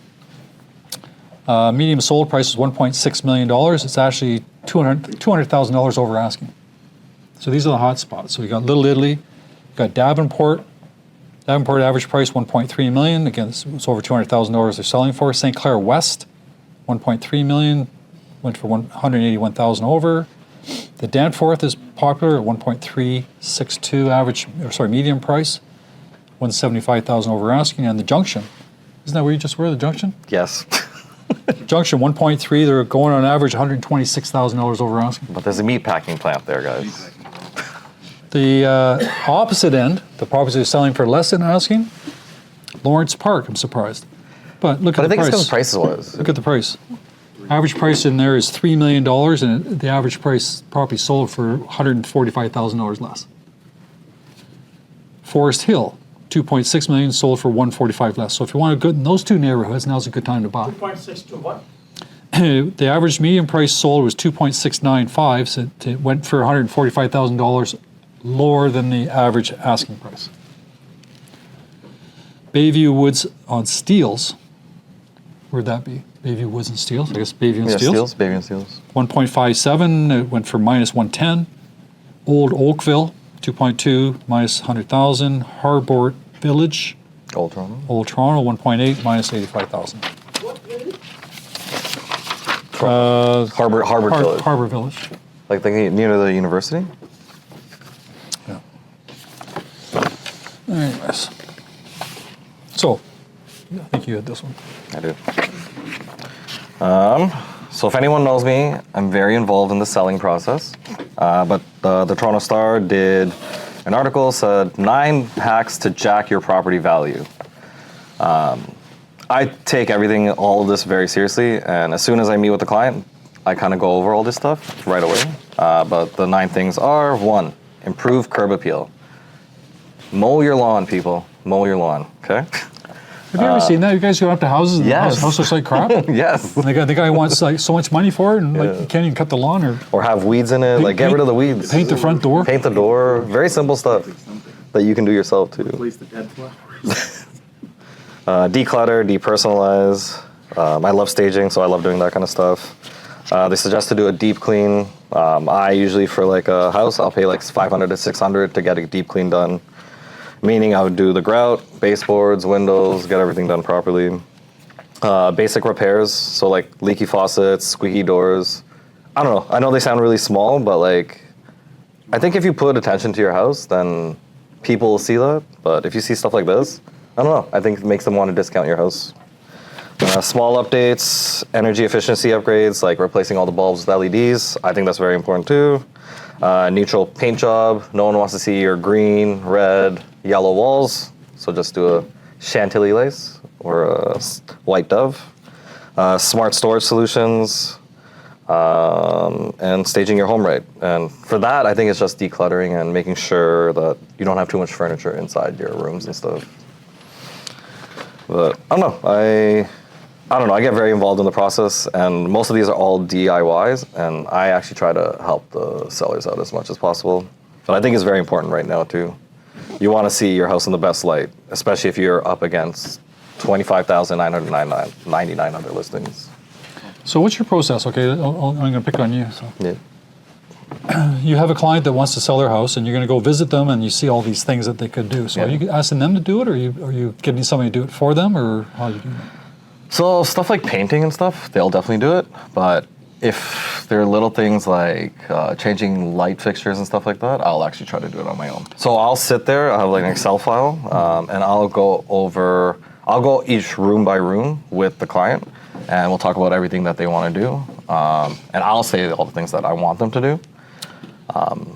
Medium sold price is $1.6 million. It's actually $200,000 over asking. So these are the hot spots. So you got Little Italy, you got Davenport. Davenport average price $1.3 million. Again, it's over $200,000 they're selling for. St. Clair West, $1.3 million, went for $181,000 over. The Danforth is popular at $1.362 medium price, $175,000 over asking. And the Junction, isn't that where you just were, the Junction? Yes. Junction 1.3, they're going on average $126,000 over asking. But there's a meat packing plant there, guys. The opposite end, the properties are selling for less than asking. Lawrence Park, I'm surprised. But look at the price. But I think it's because the price was. Look at the price. Average price in there is $3 million, and the average price property sold for $145,000 less. Forest Hill, $2.6 million, sold for $145,000 less. So if you want to go in those two neighborhoods, now's a good time to buy. 2.6 to what? The average median price sold was $2.695, so it went for $145,000 lower than the average asking price. Bayview Woods on Steeles, where'd that be? Bayview Woods and Steeles, I guess Bayview and Steeles. Bayview and Steeles. 1.57, it went for minus 110. Old Oakville, 2.2, minus 100,000. Harbort Village, Old Toronto. Old Toronto, 1.8, minus 85,000. Harbor Village. Harbor Village. Like near the university? Yeah. Anyways. So, I think you had this one. I do. So if anyone knows me, I'm very involved in the selling process. But the Toronto Star did an article, said 9 hacks to jack your property value. I take all of this very seriously, and as soon as I meet with the client, I kind of go over all this stuff right away. But the 9 things are: 1, improve curb appeal. Mow your lawn, people. Mow your lawn, okay? Have you ever seen that? You guys go up to houses and Yes. the house looks like crap? Yes. And the guy wants like so much money for it, and like you can't even cut the lawn or Or have weeds in it. Like get rid of the weeds. paint the front door. Paint the door. Very simple stuff that you can do yourself too. Replace the dead flowers. Declutter, depersonalize. I love staging, so I love doing that kind of stuff. They suggest to do a deep clean. I usually, for like a house, I'll pay like 500 to 600 to get a deep clean done. Meaning I would do the grout, baseboards, windows, get everything done properly. Basic repairs, so like leaky faucets, squeaky doors. I don't know. I know they sound really small, but like, I think if you put attention to your house, then people will see that. But if you see stuff like this, I don't know. I think it makes them want to discount your house. Small updates, energy efficiency upgrades, like replacing all the bulbs with LEDs. I think that's very important too. Neutral paint job. No one wants to see your green, red, yellow walls. So just do a Chantilly lace or a white dove. Smart storage solutions. And staging your home right. And for that, I think it's just decluttering and making sure that you don't have too much furniture inside your rooms and stuff. But I don't know. I don't know. I get very involved in the process, and most of these are all DIYs, and I actually try to help the sellers out as much as possible. But I think it's very important right now too. You want to see your house in the best light, especially if you're up against 25,999 other listings. So what's your process? Okay, I'm going to pick on you. So. Yeah. You have a client that wants to sell their house, and you're going to go visit them, and you see all these things that they could do. So are you asking them to do it, or are you getting somebody to do it for them, or how do you do that? So stuff like painting and stuff, they'll definitely do it. But if there are little things like changing light fixtures and stuff like that, I'll actually try to do it on my own. So I'll sit there, I'll have like an Excel file, and I'll go each room by room with the client, and we'll talk about everything that they want to do. And I'll say all the things that I want them to do.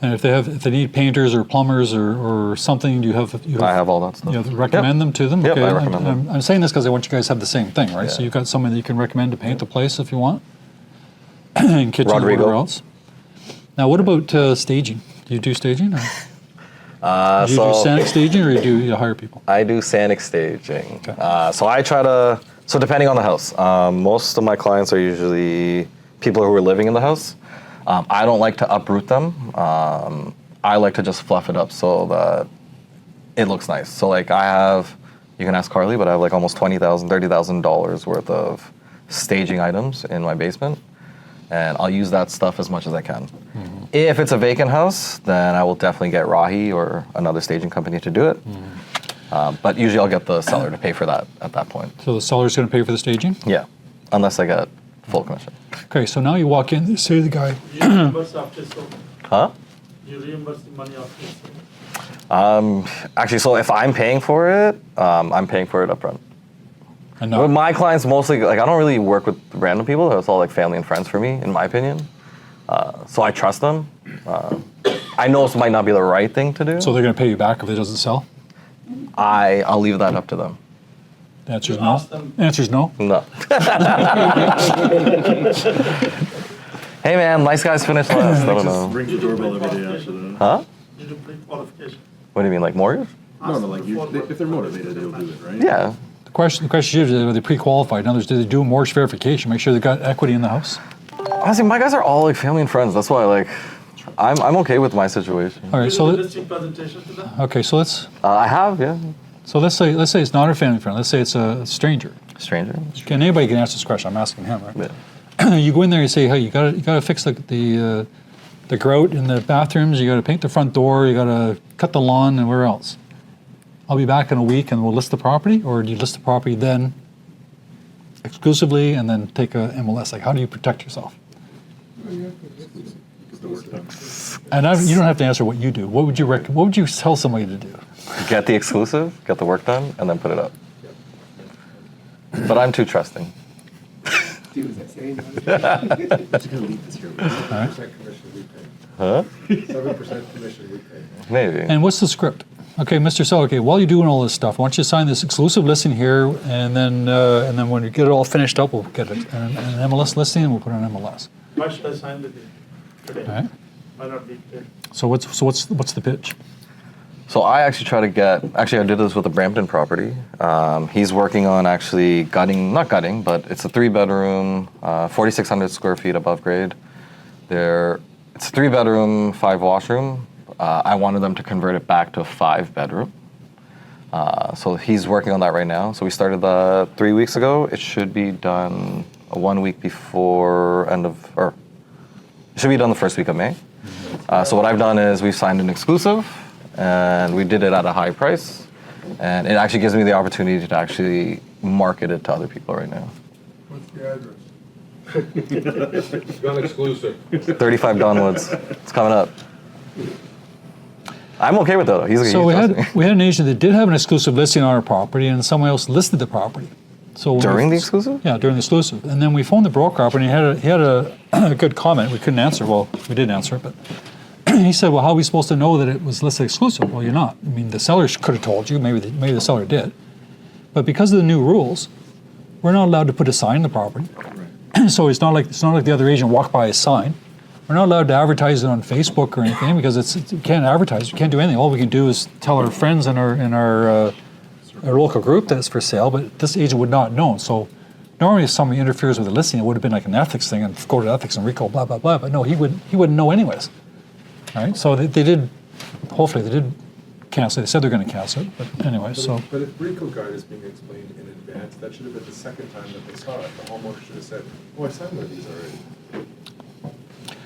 And if they need painters or plumbers or something, I have all that stuff. You recommend them to them? Yep, I recommend them. I'm saying this because I want you guys to have the same thing, right? Yeah. So you've got somebody that you can recommend to paint the place if you want, and kitchen or Rodrigo. whatever else. Now, what about staging? Do you do staging? Or? Do you do Sanak staging, or do you hire people? I do Sanak staging. Okay. So depending on the house, most of my clients are usually people who are living in the house. I don't like to uproot them. I like to just fluff it up so that it looks nice. So like you can ask Carly, but I have like almost $20,000, $30,000 worth of staging items in my basement. And I'll use that stuff as much as I can. Mm-hmm. If it's a vacant house, then I will definitely get Rahi or another staging company to do it. Mm-hmm. But usually I'll get the seller to pay for that at that point. So the seller's going to pay for the staging? Yeah, unless I get full commission. Okay, so now you walk in, you say to the guy. You reimburse after so. Huh? You reimburse the money after so. Actually, so if I'm paying for it, I'm paying for it up front. But my clients mostly, like I don't really work with random people. It's all like family and friends for me, in my opinion. So I trust them. I know this might not be the right thing to do. So they're going to pay you back if it doesn't sell? I'll leave that up to them. The answer's no? The answer's no? No. Hey man, nice guys finished last. I don't know. Ring the doorbell every day after that. Huh? You do pre-qualification. What do you mean, like mortgage? No, like if they're motivated, they'll do it, right? Yeah. The question is, are they pre-qualified? In other words, do they do a mortgage verification? Make sure they've got equity in the house? Honestly, my guys are all like family and friends. That's why like I'm okay with my situation. All right, So listing presentation to them. okay, so let's I have, yeah. so let's say it's not a family friend. Let's say it's a stranger. Stranger. Anybody can answer this question. I'm asking him, right? Yeah. You go in there and you say, hey, you got to fix the grout in the bathrooms. You got to paint the front door. You got to cut the lawn, and where else? I'll be back in a week, and we'll list the property. Or do you list the property then exclusively, and then take a MLS? Like, how do you protect yourself? And you don't have to answer what you do. What would you What would you tell somebody to do? Get the exclusive, get the work done, and then put it up. But I'm too trusting. Huh? 7% commission we pay. Maybe. And what's the script? Okay, Mr. Seller, okay, while you're doing all this stuff, I want you to sign this exclusive listing here, and then when you get it all finished up, we'll get an MLS listing, and we'll put it on MLS. Why should I sign the deal today? All right. Why not be today? So what's the pitch? So I actually I did this with a Brampton property. He's working on actually not gutting, but it's a 3-bedroom, 4,600 square feet above grade. It's a 3-bedroom, 5-washroom. I wanted them to convert it back to a 5-bedroom. So he's working on that right now. So we started that 3 weeks ago. It should be done 1 week before it should be done the first week of May. So what I've done is we've signed an exclusive, and we did it at a high price, and it actually gives me the opportunity to actually market it to other people right now. What's the address? It's not exclusive. 35 Donwoods. It's coming up. I'm okay with that. So we had an agent that did have an exclusive listing on our property, and someone else listed the property. So during the exclusive? Yeah, during the exclusive. And then we phoned the broker up, and he had a good comment. We couldn't answer. Well, we did answer it, but he said, "Well, how are we supposed to know that it was listed exclusive?" Well, you're not. I mean, the seller could have told you. Maybe the seller did, but because of the new rules, we're not allowed to put a sign in the property. Right. So it's not like the other agent walked by a sign. We're not allowed to advertise it on Facebook or anything because we can't advertise. We can't do anything. All we can do is tell our friends in our local group that it's for sale. But this agent would not know. So normally, if somebody interferes with a listing, it would have been like an ethics thing and go to ethics and recall, blah blah blah. But no, he wouldn't know anyways. All right. So they did. Hopefully, they did cancel it. They said they're going to cancel it. But anyway, But if RICO guide is being explained in advance, that should have been the second time that they saw it. The homeowner should have said, "Oh, I signed one of these already."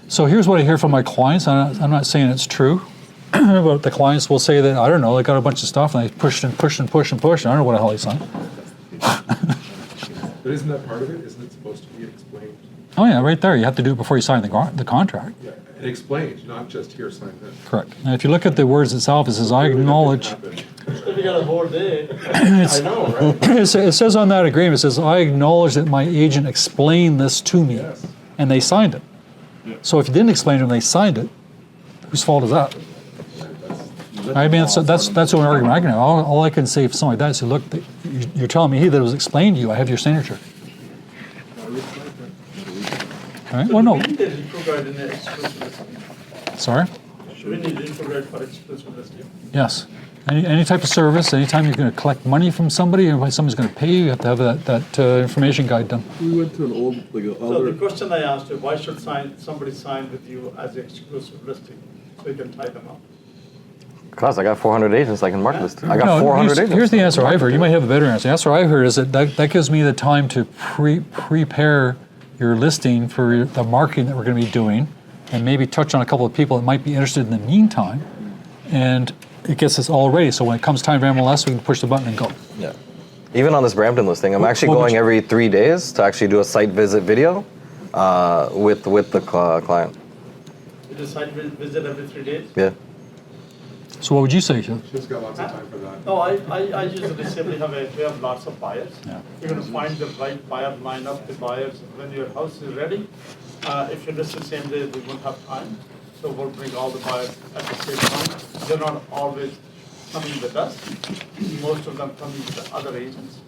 So here's what I hear from my clients. I'm not saying it's true, but the clients will say that, I don't know, they got a bunch of stuff and they pushed and pushed and pushed and pushed. I don't know what the hell he signed. But isn't that part of it? Isn't it supposed to be explained? Oh yeah, right there. You have to do it before you sign the contract. Yeah, and explained, not just here, sign this. Correct. And if you look at the words itself, it says, I acknowledge. We got a whole day. I know, right? It says on that agreement, it says, I acknowledge that my agent explained this to me. Yes. And they signed it. So if you didn't explain to them, they signed it, whose fault is that? I mean, that's the only argument I can have. All I can say for something like that is, look, you're telling me that it was explained to you. I have your signature. All right. Well, no. We need a RICO guide in the exclusive listing. Sorry. We need RICO guide for exclusive listing. Yes. Any type of service, anytime you're going to collect money from somebody, or somebody's going to pay you, you have to have that information guide done. We went to an old, So the question I asked you, why should somebody sign with you as an exclusive listing so you can tie them up? Because I got 400 agents I can market this to. I got No, 400 agents. Here's the answer I've heard. You might have a better answer. The answer I've heard is that gives me the time to prepare your listing for the marketing that we're going to be doing, and maybe touch on a couple of people that might be interested in the meantime, and it gets us all ready. So when it comes time for MLS, we can push the button and go. Yeah. Even on this Brampton listing, I'm actually going every 3 days to actually do a site visit video with the client. You do site visit every 3 days? Yeah. So what would you say, Shil? She's got lots of time for that. No, I usually simply we have lots of buyers. Yeah. You're going to find the right buyer, line up the buyers. When your house is ready, if you list the same day, we won't have time. So we'll bring all the buyers at the same time. They're not always coming with us. Most of them coming with the other agents.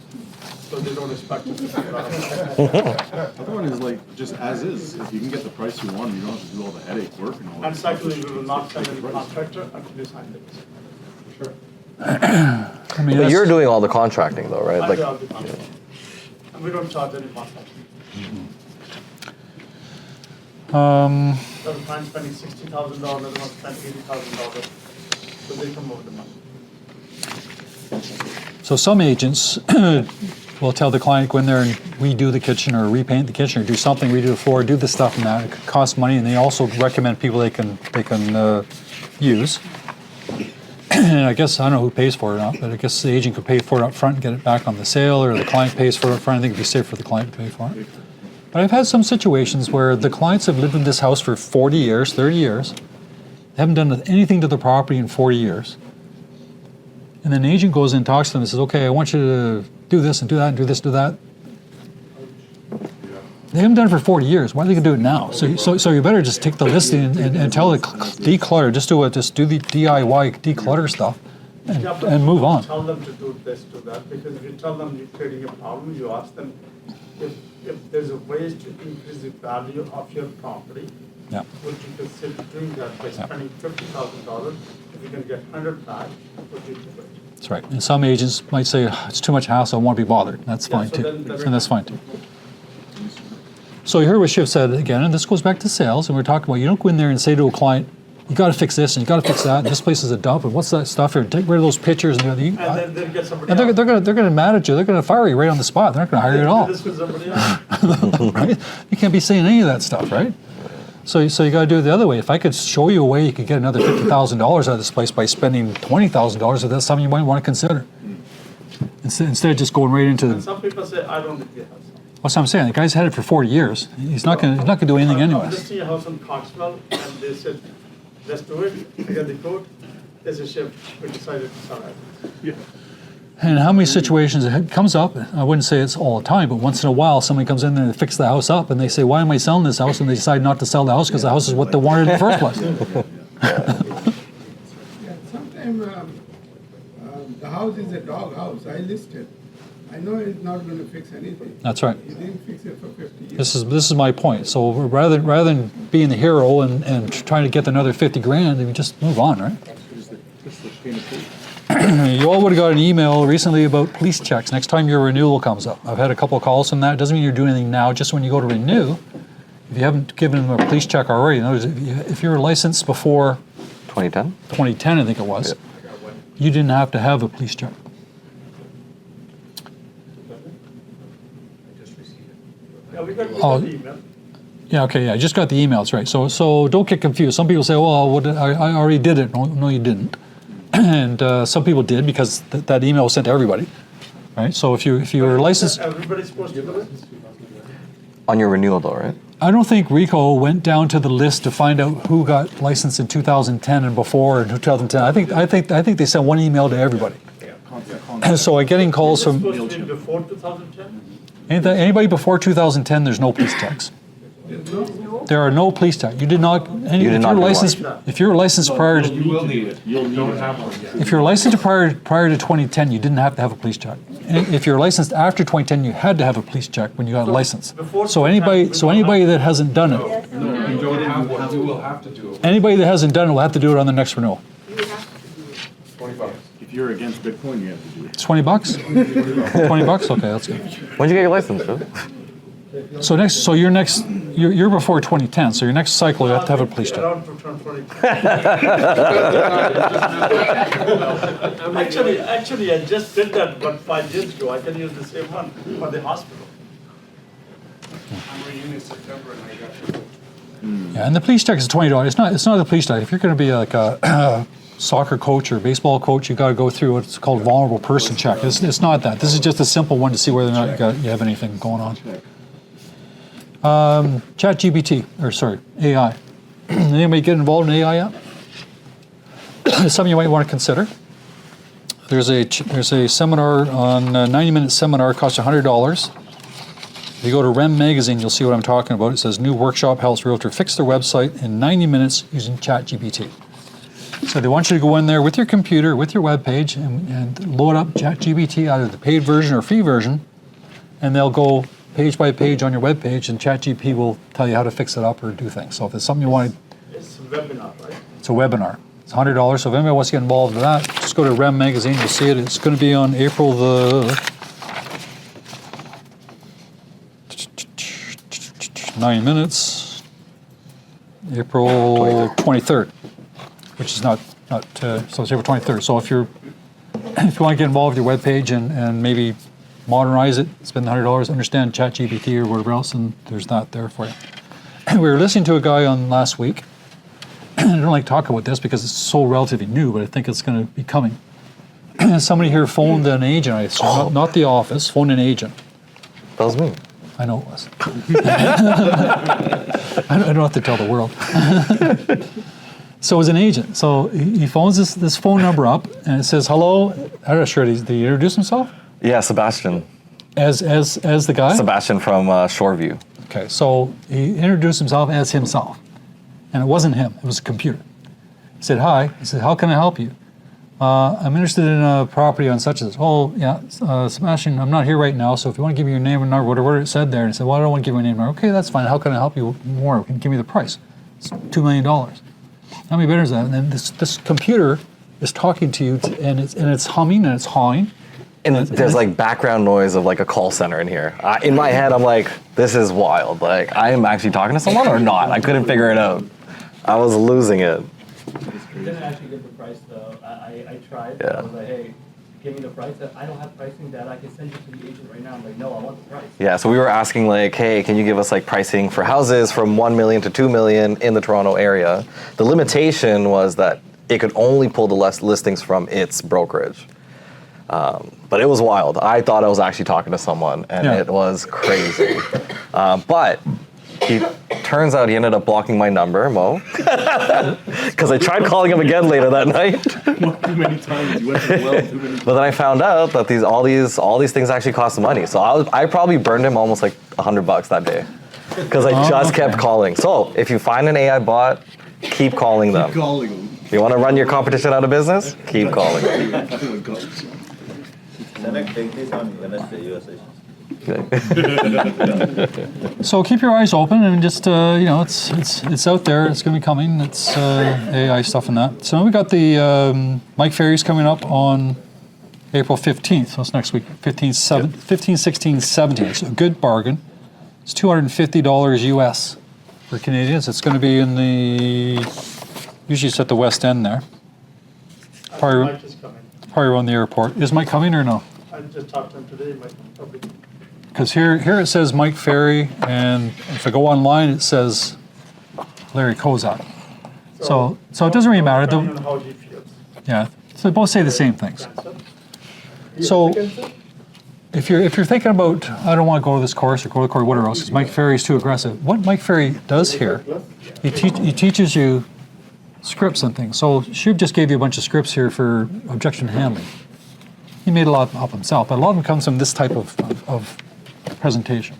So they don't expect us to figure out. The other one is like just as is. If you can get the price you want, you don't have to do all the headache work and all that. And secondly, we will not send any contractor until you sign the Sure. I mean, But you're doing all the contracting though, right? I do all the contract. And we don't charge any contract. So the client spending $60,000, another one spend $80,000. So they come over the money. So some agents will tell the client, go in there and redo the kitchen or repaint the kitchen or do something, redo the floor, do this stuff and that. It costs money, and they also recommend people they can use. And I guess, I don't know who pays for it or not, but I guess the agent could pay for it up front and get it back on the sale, or the client pays for it up front. I think it'd be safe for the client to pay for it. But I've had some situations where the clients have lived in this house for 40 years, 30 years. They haven't done anything to the property in 40 years. And then the agent goes in and talks to them and says, okay, I want you to do this and do that and do this, do that. They haven't done it for 40 years. Why are they going to do it now? So you better just take the listing and tell the declutter, just do the DIY declutter stuff and move on. Tell them to do this, do that, because if you tell them you're creating a problem, you ask them if there's a ways to increase the value of your property, Yeah. would you consider doing that by spending $50,000 If you can get 100 back, would be great. That's right. And some agents might say, it's too much hassle, I won't be bothered. That's fine so too. then And that's fine too. So you heard what Shiv said again, and this goes back to sales, and we're talking about, you don't go in there and say to a client, you got to fix this and you got to fix that, and this place is a dump, and what's that stuff here? Take rid of those pictures. And And then they'll get somebody and else. they're going to mad at you. They're going to fire you right on the spot. They're not going to hire you at all. This with somebody else. Right? You can't be saying any of that stuff, right? So you got to do it the other way. If I could show you a way you could get another $50,000 out of this place by spending $20,000, if that's something you might want to consider. Instead of just going right into And some people say, I don't need the house. What's what I'm saying. The guy's had it for 40 years. He's not going to do anything I'm anyways. listing a house in Coxwell, and they said, let's do it. I got the quote. There's a ship. We decided to sell it. And how many situations it comes up, I wouldn't say it's all the time, but once in a while somebody comes in there and fix the house up and they say, why am I selling this house? And they decide not to sell the house because the house is what they wanted in the first place. Yeah, sometimes the house is a dog house. I listed. I know it's not going to fix anything. That's right. He didn't fix it for 50 years. This is my point. So rather than being the hero and trying to get another 50 grand, we just move on, right? You all would have got an email recently about police checks next time your renewal comes up. I've had a couple of calls from that. It doesn't mean you're doing anything now. Just when you go to renew, if you haven't given them a police check already, in other words, if you were licensed before 2010? I think it was, you didn't have to have a police check. Yeah, we got Oh. the email. Yeah, okay, yeah, I just got the emails, right. So don't get confused. Some people say, well, I already did it. No, you didn't. And some people did because that email was sent to everybody, right? So if you were licensed, Everybody's supposed to do it? On your renewal though, right? I don't think RICO went down to the list to find out who got licensed in 2010 and before in 2010. I think they sent one email to everybody. So I'm getting calls It's from supposed to be before 2010? anybody before 2010. There's no police checks. There are no police checks. You did not. You did not do one. If you were licensed prior to, You will need it. You'll need it. if you're licensed prior to 2010, you didn't have to have a police check. And if you're licensed after 2010, you had to have a police check when you got a license. before So 2010, anybody that hasn't done it, No, you don't have one. You will have to do it. anybody that hasn't done it will have to do it on the next renewal. 25. If you're against Bitcoin, you have to do it. It's $20. $20. Okay, that's good. When'd you get your license, Joe? So you're before 2010. So your next cycle you have to have a police check. Around 2020. Actually, I just did that, but 5 years ago. I can use the same one for the hospital. I'm renewing in September and I got it. Yeah, and the police check is $20. It's not the police check. If you're going to be like a soccer coach or baseball coach, you got to go through what's called vulnerable person check. It's not that. This is just a simple one to see whether or not you have anything going on. ChatGPT, or sorry, AI. Anybody get involved in AI yet? It's something you might want to consider. There's a seminar on a 90-minute seminar, costs $100. If you go to REM magazine, you'll see what I'm talking about. It says new workshop helps realtor fix their website in 90 minutes using ChatGPT. So they want you to go in there with your computer, with your web page, and load up ChatGPT, either the paid version or free version, and they'll go page by page on your web page, and ChatGPT will tell you how to fix it up or do things. So if it's something you want, It's a webinar, right? it's a webinar. It's $100. So if anybody wants to get involved in that, just go to REM magazine. You'll see it. It's going to be on April the 9 minutes, April 23rd, which is not so it's April 23rd. So if you want to get involved with your webpage and maybe modernize it, spend the $100, understand ChatGPT or whatever else, and there's that there for you. We were listening to a guy on last week. I don't like to talk about this because it's so relatively new, but I think it's going to be coming. Somebody here phoned an agent, I assume, not the office, phoned an agent. That was me. I know it was. I don't have to tell the world. So it was an agent. So he phones this phone number up, and it says, hello. I'm not sure, did he introduce himself? Yeah, Sebastian. As the guy? Sebastian from Shoreview. Okay, so he introduced himself as himself. And it wasn't him, it was a computer. He said, hi. He said, how can I help you? I'm interested in a property on such and such. Oh, yeah, Sebastian, I'm not here right now, so if you want to give me your name and number, whatever it said there. And he said, well, I don't want to give you a name and number. Okay, that's fine. How can I help you more? Can you give me the price? It's $2 million. How many bedrooms is that? And then this computer is talking to you, and it's humming and it's hawing. And there's like background noise of like a call center in here. In my head, I'm like, this is wild. Like, I am actually talking to someone or not? I couldn't figure it out. I was losing it. He didn't actually give the price though. I tried. Yeah. I was like, hey, give me the price. I don't have pricing data. I can send you to the agent right now. I'm like, no, I want the price. Yeah, so we were asking like, hey, can you give us like pricing for houses from 1 million to 2 million in the Toronto area? The limitation was that it could only pull the listings from its brokerage. But it was wild. I thought I was actually talking to someone, and it was crazy. But turns out he ended up blocking my number, Mo, because I tried calling him again later that night. Too many times. You went to the well too many times. But then I found out that all these things actually cost money. So I probably burned him almost like $100 that day, because I just kept calling. So if you find an AI bot, keep calling them. Keep calling them. You want to run your competition out of business? Keep calling them. Oh my God. Sanak, take this on Wednesday, your session. So keep your eyes open and just it's out there. It's going to be coming. It's AI stuff and that. So we got the Mike Ferry's coming up on April 15th. So it's next week. 15, 16, 17. It's a good bargain. It's $250 US for Canadians. It's going to be in usually it's at the West End there. Probably, Mike is coming. probably around the airport. Is Mike coming or no? I just talked to him today. Mike probably. Because here it says Mike Ferry, and if I go online, it says Larry Kozak. So it doesn't really matter. Depending on how he feels. Yeah, so they both say the same things. So if you're thinking about, I don't want to go to this course or go to the course, whatever else, because Mike Ferry is too aggressive. What Mike Ferry does here, he teaches you scripts and things. So Shub just gave you a bunch of scripts here for objection handling. He made a lot up himself, but a lot of them comes from this type of presentation.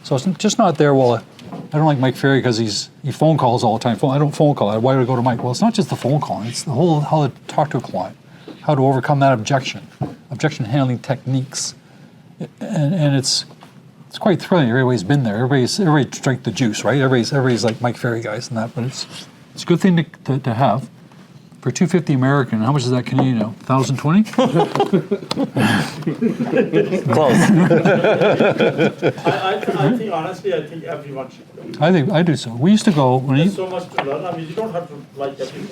So it's just not there. Well, I don't like Mike Ferry because he phone calls all the time. I don't phone call. Why do I go to Mike? Well, it's not just the phone call. It's the whole how to talk to a client, how to overcome that objection handling techniques, and it's quite thrilling. Everybody's been there. Everybody drank the juice, right? Everybody's like Mike Ferry guys and that. But it's a good thing to have. For $250 American, how much is that Canadian now? 1,020? Close. I think honestly, I think everyone should go. I do so. We used to go when There's so much to learn. I mean, you don't have to like everything.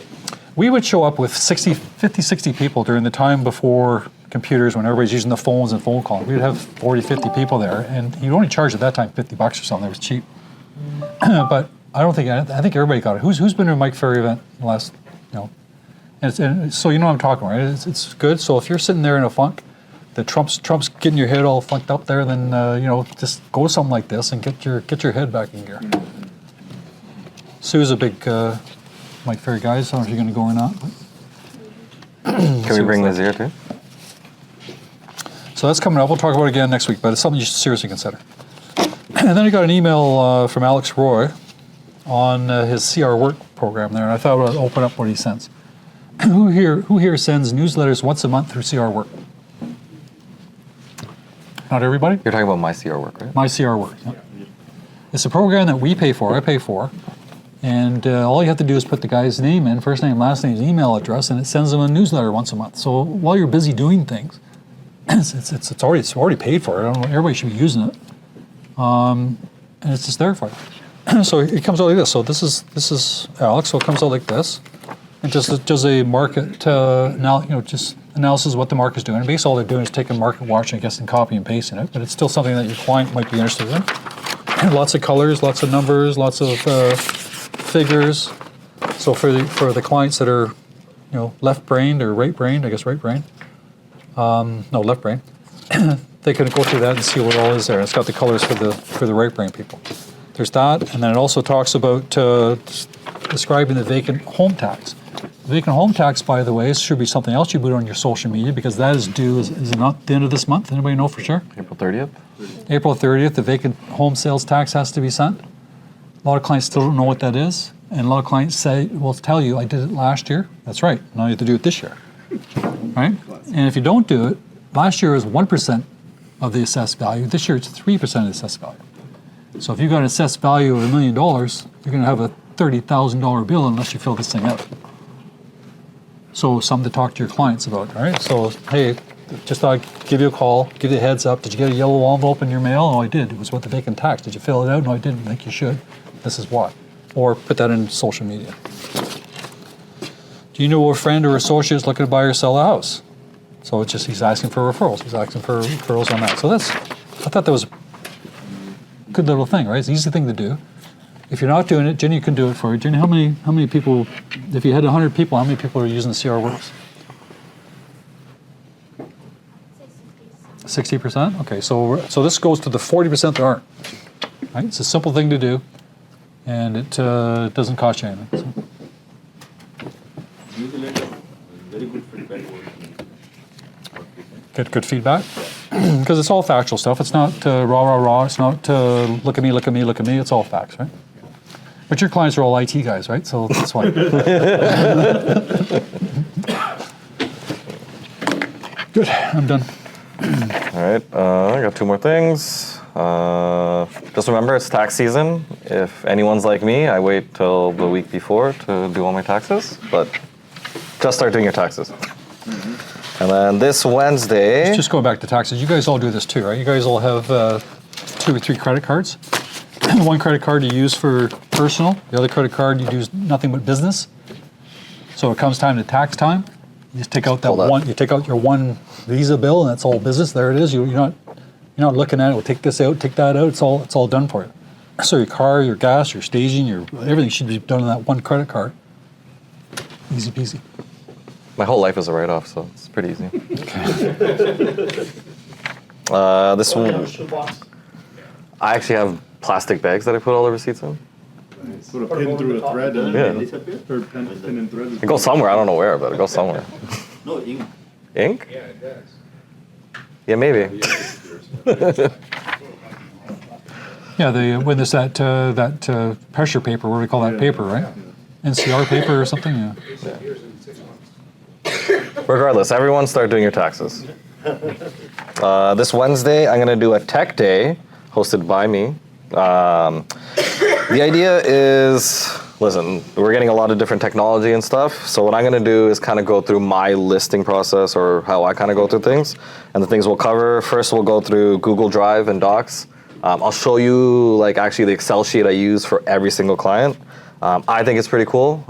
we would show up with 50, 60 people during the time before computers, when everybody's using the phones and phone calling. We'd have 40, 50 people there, and you'd only charge at that time $50 or something. It was cheap. But I think everybody got it. Who's been to a Mike Ferry event in the last, and so you know what I'm talking about, right? It's good. So if you're sitting there in a funk, the Trump's getting your head all funked up there, then just go to something like this and get your head back in gear. Sue's a big Mike Ferry guy. So I don't know if you're going to go or not. Can we bring Liz here too? So that's coming up. We'll talk about it again next week, but it's something you should seriously consider. And then I got an email from Alex Roy on his CR Work program there, and I thought I'd open up what he sends. Who here sends newsletters once a month through CR Work? Not everybody? You're talking about My CR Work, right? My CR Work. Yeah. It's a program that we pay for, I pay for, and all you have to do is put the guy's name in, first name, last name, his email address, and it sends them a newsletter once a month. So while you're busy doing things, it's already paid for. I don't know, everybody should be using it, and it's just there for you. So it comes out like this. So this is Alex. So it comes out like this. It just does a market, just analysis of what the market's doing. And basically all they're doing is taking market watch, I guess, and copy and pasting it. But it's still something that your client might be interested in. And lots of colors, lots of numbers, lots of figures. So for the clients that are, left-brained or right-brained, I guess right-brained. No, left-brained. They can go through that and see what all is there. It's got the colors for the right-brained people. There's that, and then it also talks about describing the vacant home tax. The vacant home tax, by the way, should be something else you put on your social media, because that is due, is it not the end of this month? Anybody know for sure? April 30th? April 30th, the vacant home sales tax has to be sent. A lot of clients still don't know what that is, and a lot of clients will tell you, I did it last year. That's right, now you have to do it this year, right? And if you don't do it, last year was 1% of the assessed value. This year it's 3% of the assessed value. So if you've got an assessed value of $1 million, you're going to have a $30,000 bill unless you fill this thing out. So something to talk to your clients about, right? So, hey, just thought I'd give you a call, give you a heads up. Did you get a yellow envelope in your mail? No, I did. It was with the vacant tax. Did you fill it out? No, I didn't. I think you should. This is why. Or put that in social media. Do you know a friend or associate is looking to buy or sell a house? So it's just he's asking for referrals. He's asking for referrals on that. So I thought that was a good little thing, right? It's an easy thing to do. If you're not doing it, Jenny can do it for you. Jenny, how many people, if you had 100 people, how many people are using the CR Works? 60%? Okay, so this goes to the 40% that aren't. Right? It's a simple thing to do, and it doesn't cost you anything. So. Very good feedback. Get good feedback? Because it's all factual stuff. It's not rah. It's not look at me. It's all facts, right? But your clients are all IT guys, right? So that's why. Good, I'm done. All right, I got 2 more things. Just remember, it's tax season. If anyone's like me, I wait till the week before to do all my taxes, but just start doing your taxes. And then this Wednesday... Just going back to taxes, you guys all do this too, right? You guys all have 2 or 3 credit cards. One credit card you use for personal, the other credit card you do not but business. So it comes time to tax time, you just take out that one. You take out your one Visa bill, and that's all business. There it is. You're not looking at it. Well, take this out, take that out. It's all done for you. So your car, your gas, your staging, your everything should be done on that one credit card. Easy peasy. My whole life is a write-off, so it's pretty easy. This one, I actually have plastic bags that I put all the receipts in. Nice. Put a pin through a thread. Yeah. Or pin and thread. It goes somewhere. I don't know where, but it goes somewhere. No, ink. Ink? Yeah, it does. Yeah, maybe. Yeah, when there's that pressure paper, what do we call that paper, right? NCR paper or something? Yeah. Regardless, everyone start doing your taxes. This Wednesday, I'm going to do a tech day hosted by me. The idea is, listen, we're getting a lot of different technology and stuff. So what I'm going to do is kind of go through my listing process, or how I kind of go through things. And the things we'll cover, first we'll go through Google Drive and Docs. I'll show you actually the Excel sheet I use for every single client. I think it's pretty cool.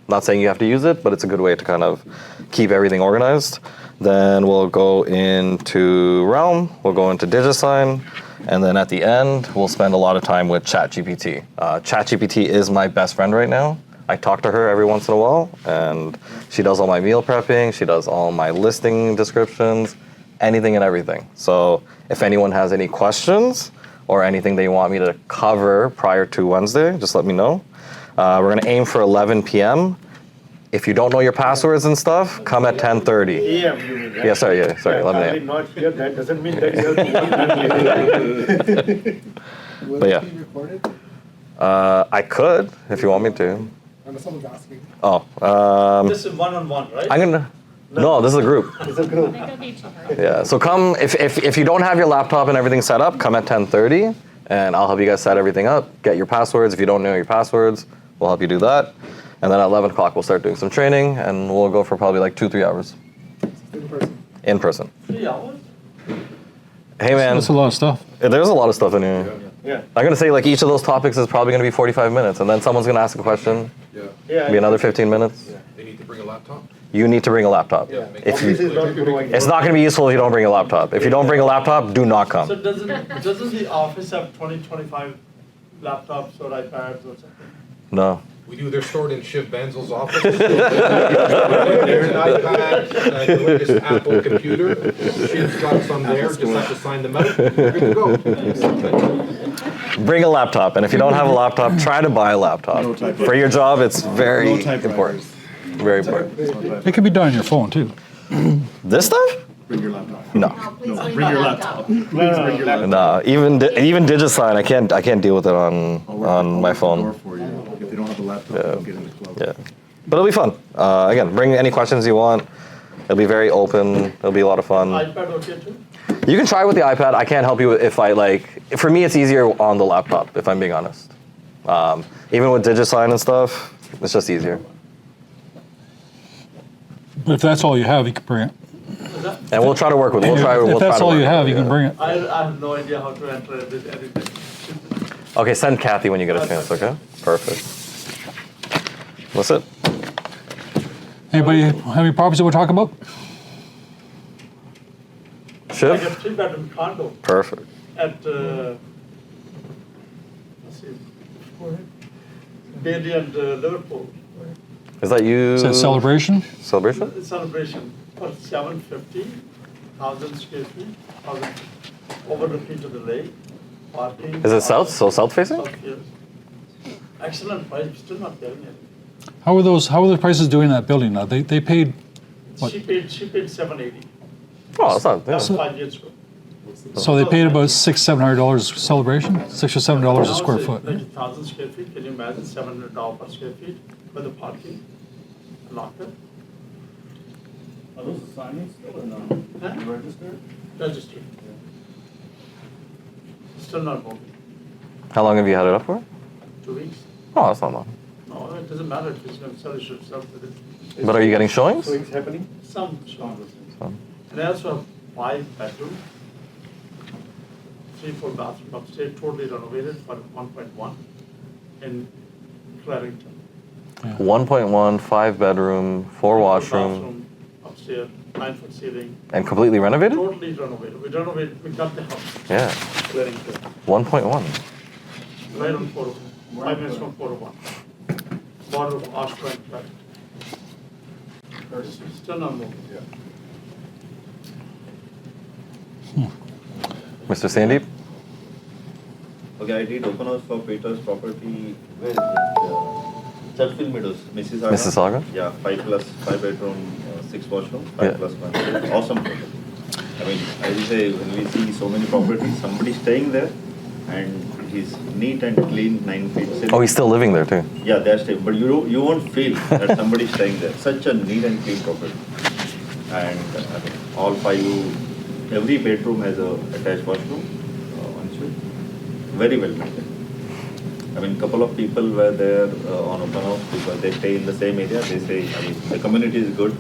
Not saying you have to use it, but it's a good way to kind of keep everything organized. Then we'll go into Realm, we'll go into DigiSign, and then at the end, we'll spend a lot of time with ChatGPT. ChatGPT is my best friend right now. I talk to her every once in a while, and she does all my meal prepping, she does all my listing descriptions, anything and everything. So if anyone has any questions or anything they want me to cover prior to Wednesday, just let me know. We're gonna aim for 11 p.m. If you don't know your passwords and stuff, come at 10:30. AM, you mean, right? Yeah, sorry, 11 I a.m. did not hear that. Doesn't mean that you have to. Will But it yeah. be recorded? I could, if you want me to. I know someone's asking. Oh, This is one-on-one, right? I'm gonna, no, this is a group. It's a group. Yeah, so come, if you don't have your laptop and everything set up, come at 10:30, and I'll help you guys set everything up, get your passwords. If you don't know your passwords, we'll help you do that. And then at 11 o'clock, we'll start doing some training, and we'll go for probably like 2-3 hours. In person. In person. 3 hours? Hey man, That's a lot of stuff. there's a lot of stuff in here. Yeah. I'm gonna say each of those topics is probably gonna be 45 minutes, and then someone's gonna ask a question, Yeah. Yeah. be another 15 minutes. They need to bring a laptop. You need to bring a laptop. Yeah. If This you, is not provided. it's not gonna be useful if you don't bring a laptop. If you don't bring a laptop, do not So come. doesn't the office have 20-25 laptops or iPads or something? No. We do. They're stored in Shiv Banzel's office. They're an iPad, the latest Apple computer. Shiv's got some there. Just have to sign them out. You're good to go. Bring a laptop, and if you don't have a laptop, try to buy a laptop. For your job, it's very important. Very important. It can be done on your phone too. This stuff? Bring your laptop. No. Bring your laptop. Please bring your laptop. No. Even DigiSign, I can't deal with it on my Door phone. for you. If they don't have a laptop, they'll get in the club. Yeah. But it'll be fun. Again, bring any questions you want. It'll be very open. It'll be a lot of fun. iPad okay too? You can try with the iPad. I can't help you if for me, it's easier on the laptop, if I'm being honest. Even with DigiSign and stuff, it's just easier. But if that's all you have, you can bring it. And we'll try to work with it. If that's all you have, you can bring it. I have no idea how to enter anything. Okay, send Kathy when you get a chance, okay? Perfect. That's it. Anybody have any properties that we're talking about? Like a Shiv? 3-bedroom condo Perfect. at, let's see, Bailey and Liverpool. Is that you? Is that Celebration? Celebration? Celebration for 750,000 square feet, overlooking to the lake, parking. Is it south? So south facing? South, yes. Excellent price, still not getting it. How are the prices doing in that building now? They paid, what? She paid $780. Oh, that's not. That was Yeah. 5 years ago. So they paid about $600-700 Celebration? $6 or $7 a square Now it's foot. like 1,000 square feet, can you imagine $700 per square feet for the parking? Locker? Are those assignments still or no? Huh? Registered? Registered. Still not moving. How long have you had it up for? 2 weeks. Oh, that's not long. No, it doesn't matter if it's going to sell, it should sell to the, But are you getting showings? So it's happening? some strong. Some. And I also have 5 bedrooms, 3-4 bathroom upstairs, totally renovated for 1.1 in Clarington. 1.1, 5-bedroom, 4 washroom, Bathroom upstairs, 9-foot ceiling, and completely renovated? totally renovated. We renovated, we got the house, Yeah. Clarington, 1.1. right on 401, 5 minutes from 401. Border of Oscar and Clarington. Still not moving. Mr. Sandeep? Okay, I did open house for Peter's property. Where is it? Churchfield Meadows, Mississauga. Mississauga? Yeah, 5 bedroom, 6 washroom, 5 Yeah. plus 1. Awesome property. I mean, I will say when we see so many properties, somebody staying there, and he's neat and clean, 9 feet. Oh, he's still living there too. Yeah, they're staying, but you won't feel that somebody's staying there. Such a neat and clean property, and I mean, all 5. Every bedroom has a attached washroom, one suite. Very well maintained. I mean, couple of people were there on open house because they stay in the same area. They say, I mean, the community is good,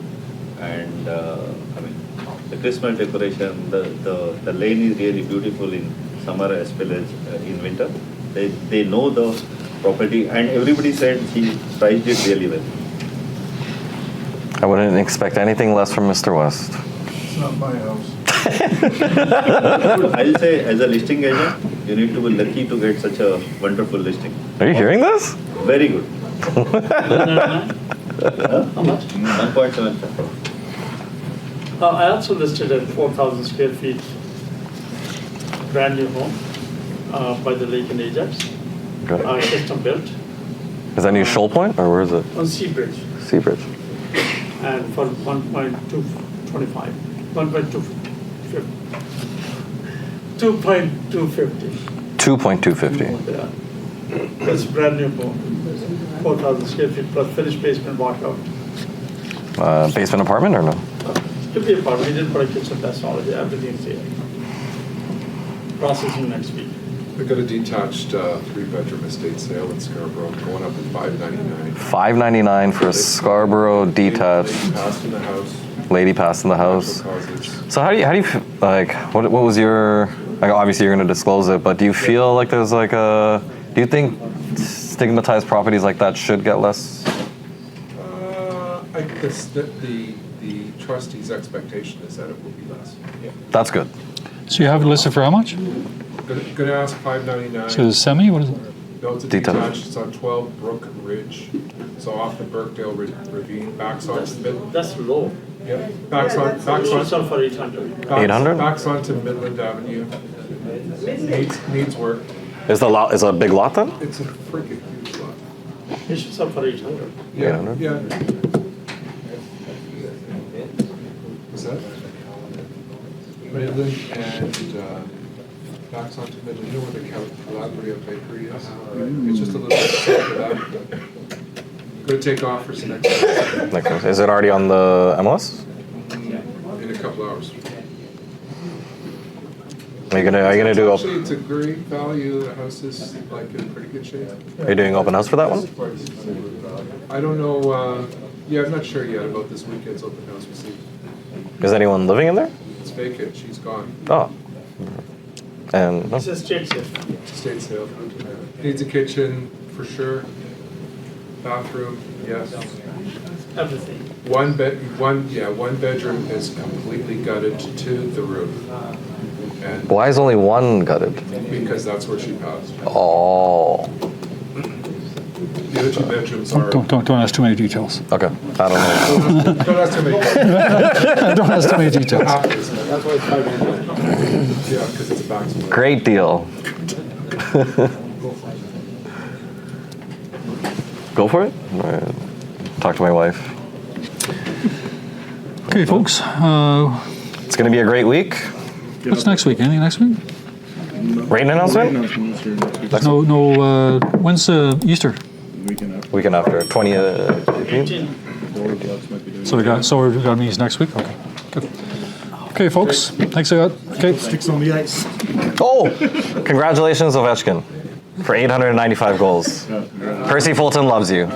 and I mean, the Christmas decoration, the lane is really beautiful in summer as well as in winter. They know the property, and everybody said he priced it really well. I wouldn't expect anything less from Mr. West. It's not my house. I'll say, as a listing agent, you need to be lucky to get such a wonderful listing. Are you hearing this? Very good. How much? 1.75. I also listed a 4,000 square feet brand new home by the lake in Ajax, Good. custom built Is that near Shoal Point or where is it? on Seabridge, Seabridge. and for 1.225, 2.250. 2.250. Yeah. That's brand new home, 4,000 square feet plus finished basement walkout. Basement apartment or no? Could be apartment, we didn't put a kitchen, that's all, everything's here. Processing next week. We got a detached 3-bedroom estate sale in Scarborough, going up at $599. $599 for a Scarborough detached. Lady passed in the house. Lady passed in the house. Natural causes. So how do you like? What was your? Like obviously you're going to disclose it, but do you feel like there's like a? Do you think stigmatized properties like that should get less? I guess that the trustee's expectation is that it will be less. Yeah. That's good. So you have it listed for how much? Gonna ask $599. So it's semi, what is it? No, it's a Detached. detached. It's on 12 Brook Ridge. So off the Birkdale Ravine, backs onto Midland. That's low. Yeah, backs We should sell on. for 800. 800? Backs onto Midland Avenue. Needs work. Is the lot is a big lot then? It's a freaking huge lot. We should sell for 800. Yeah, 800? yeah. What's that? Midland and backs onto Midland. You know where the Calabria Bakery is? It's just a little bit south of that. Going to take offers next week. Like, is it already on the MLS? In a couple hours. Are you gonna do? Actually, it's a great value. The house is like in pretty good shape. Are you doing open house for that one? I don't know. Yeah, I'm not sure yet about this weekend's open house. We'll see. Is anyone living in there? It's vacant. She's gone. Oh. And It's a state sale. Estate sale. Needs a kitchen for sure. Bathroom, yes. Everything. One bedroom is completely gutted to the roof. And why is only one gutted? because that's where she passed. Oh. The other 2 bedrooms are. Don't ask too many details. Okay. I don't know. Don't ask too many. Don't ask too many details. That's why it's 5 million. Yeah, because it's a back split. Great deal. Go for it. All right. Talk to my wife. Okay, folks. It's going to be a great week. What's next week? Anything next week? Rain announcement? No. When's Easter? Weekend after. 20th. 18. So we got meetings next week. Okay. Good. Okay, folks. Thanks a lot. Okay. Sticks on the ice. Oh! Congratulations, Ovechkin, for 895 goals. Percy Fulton loves you.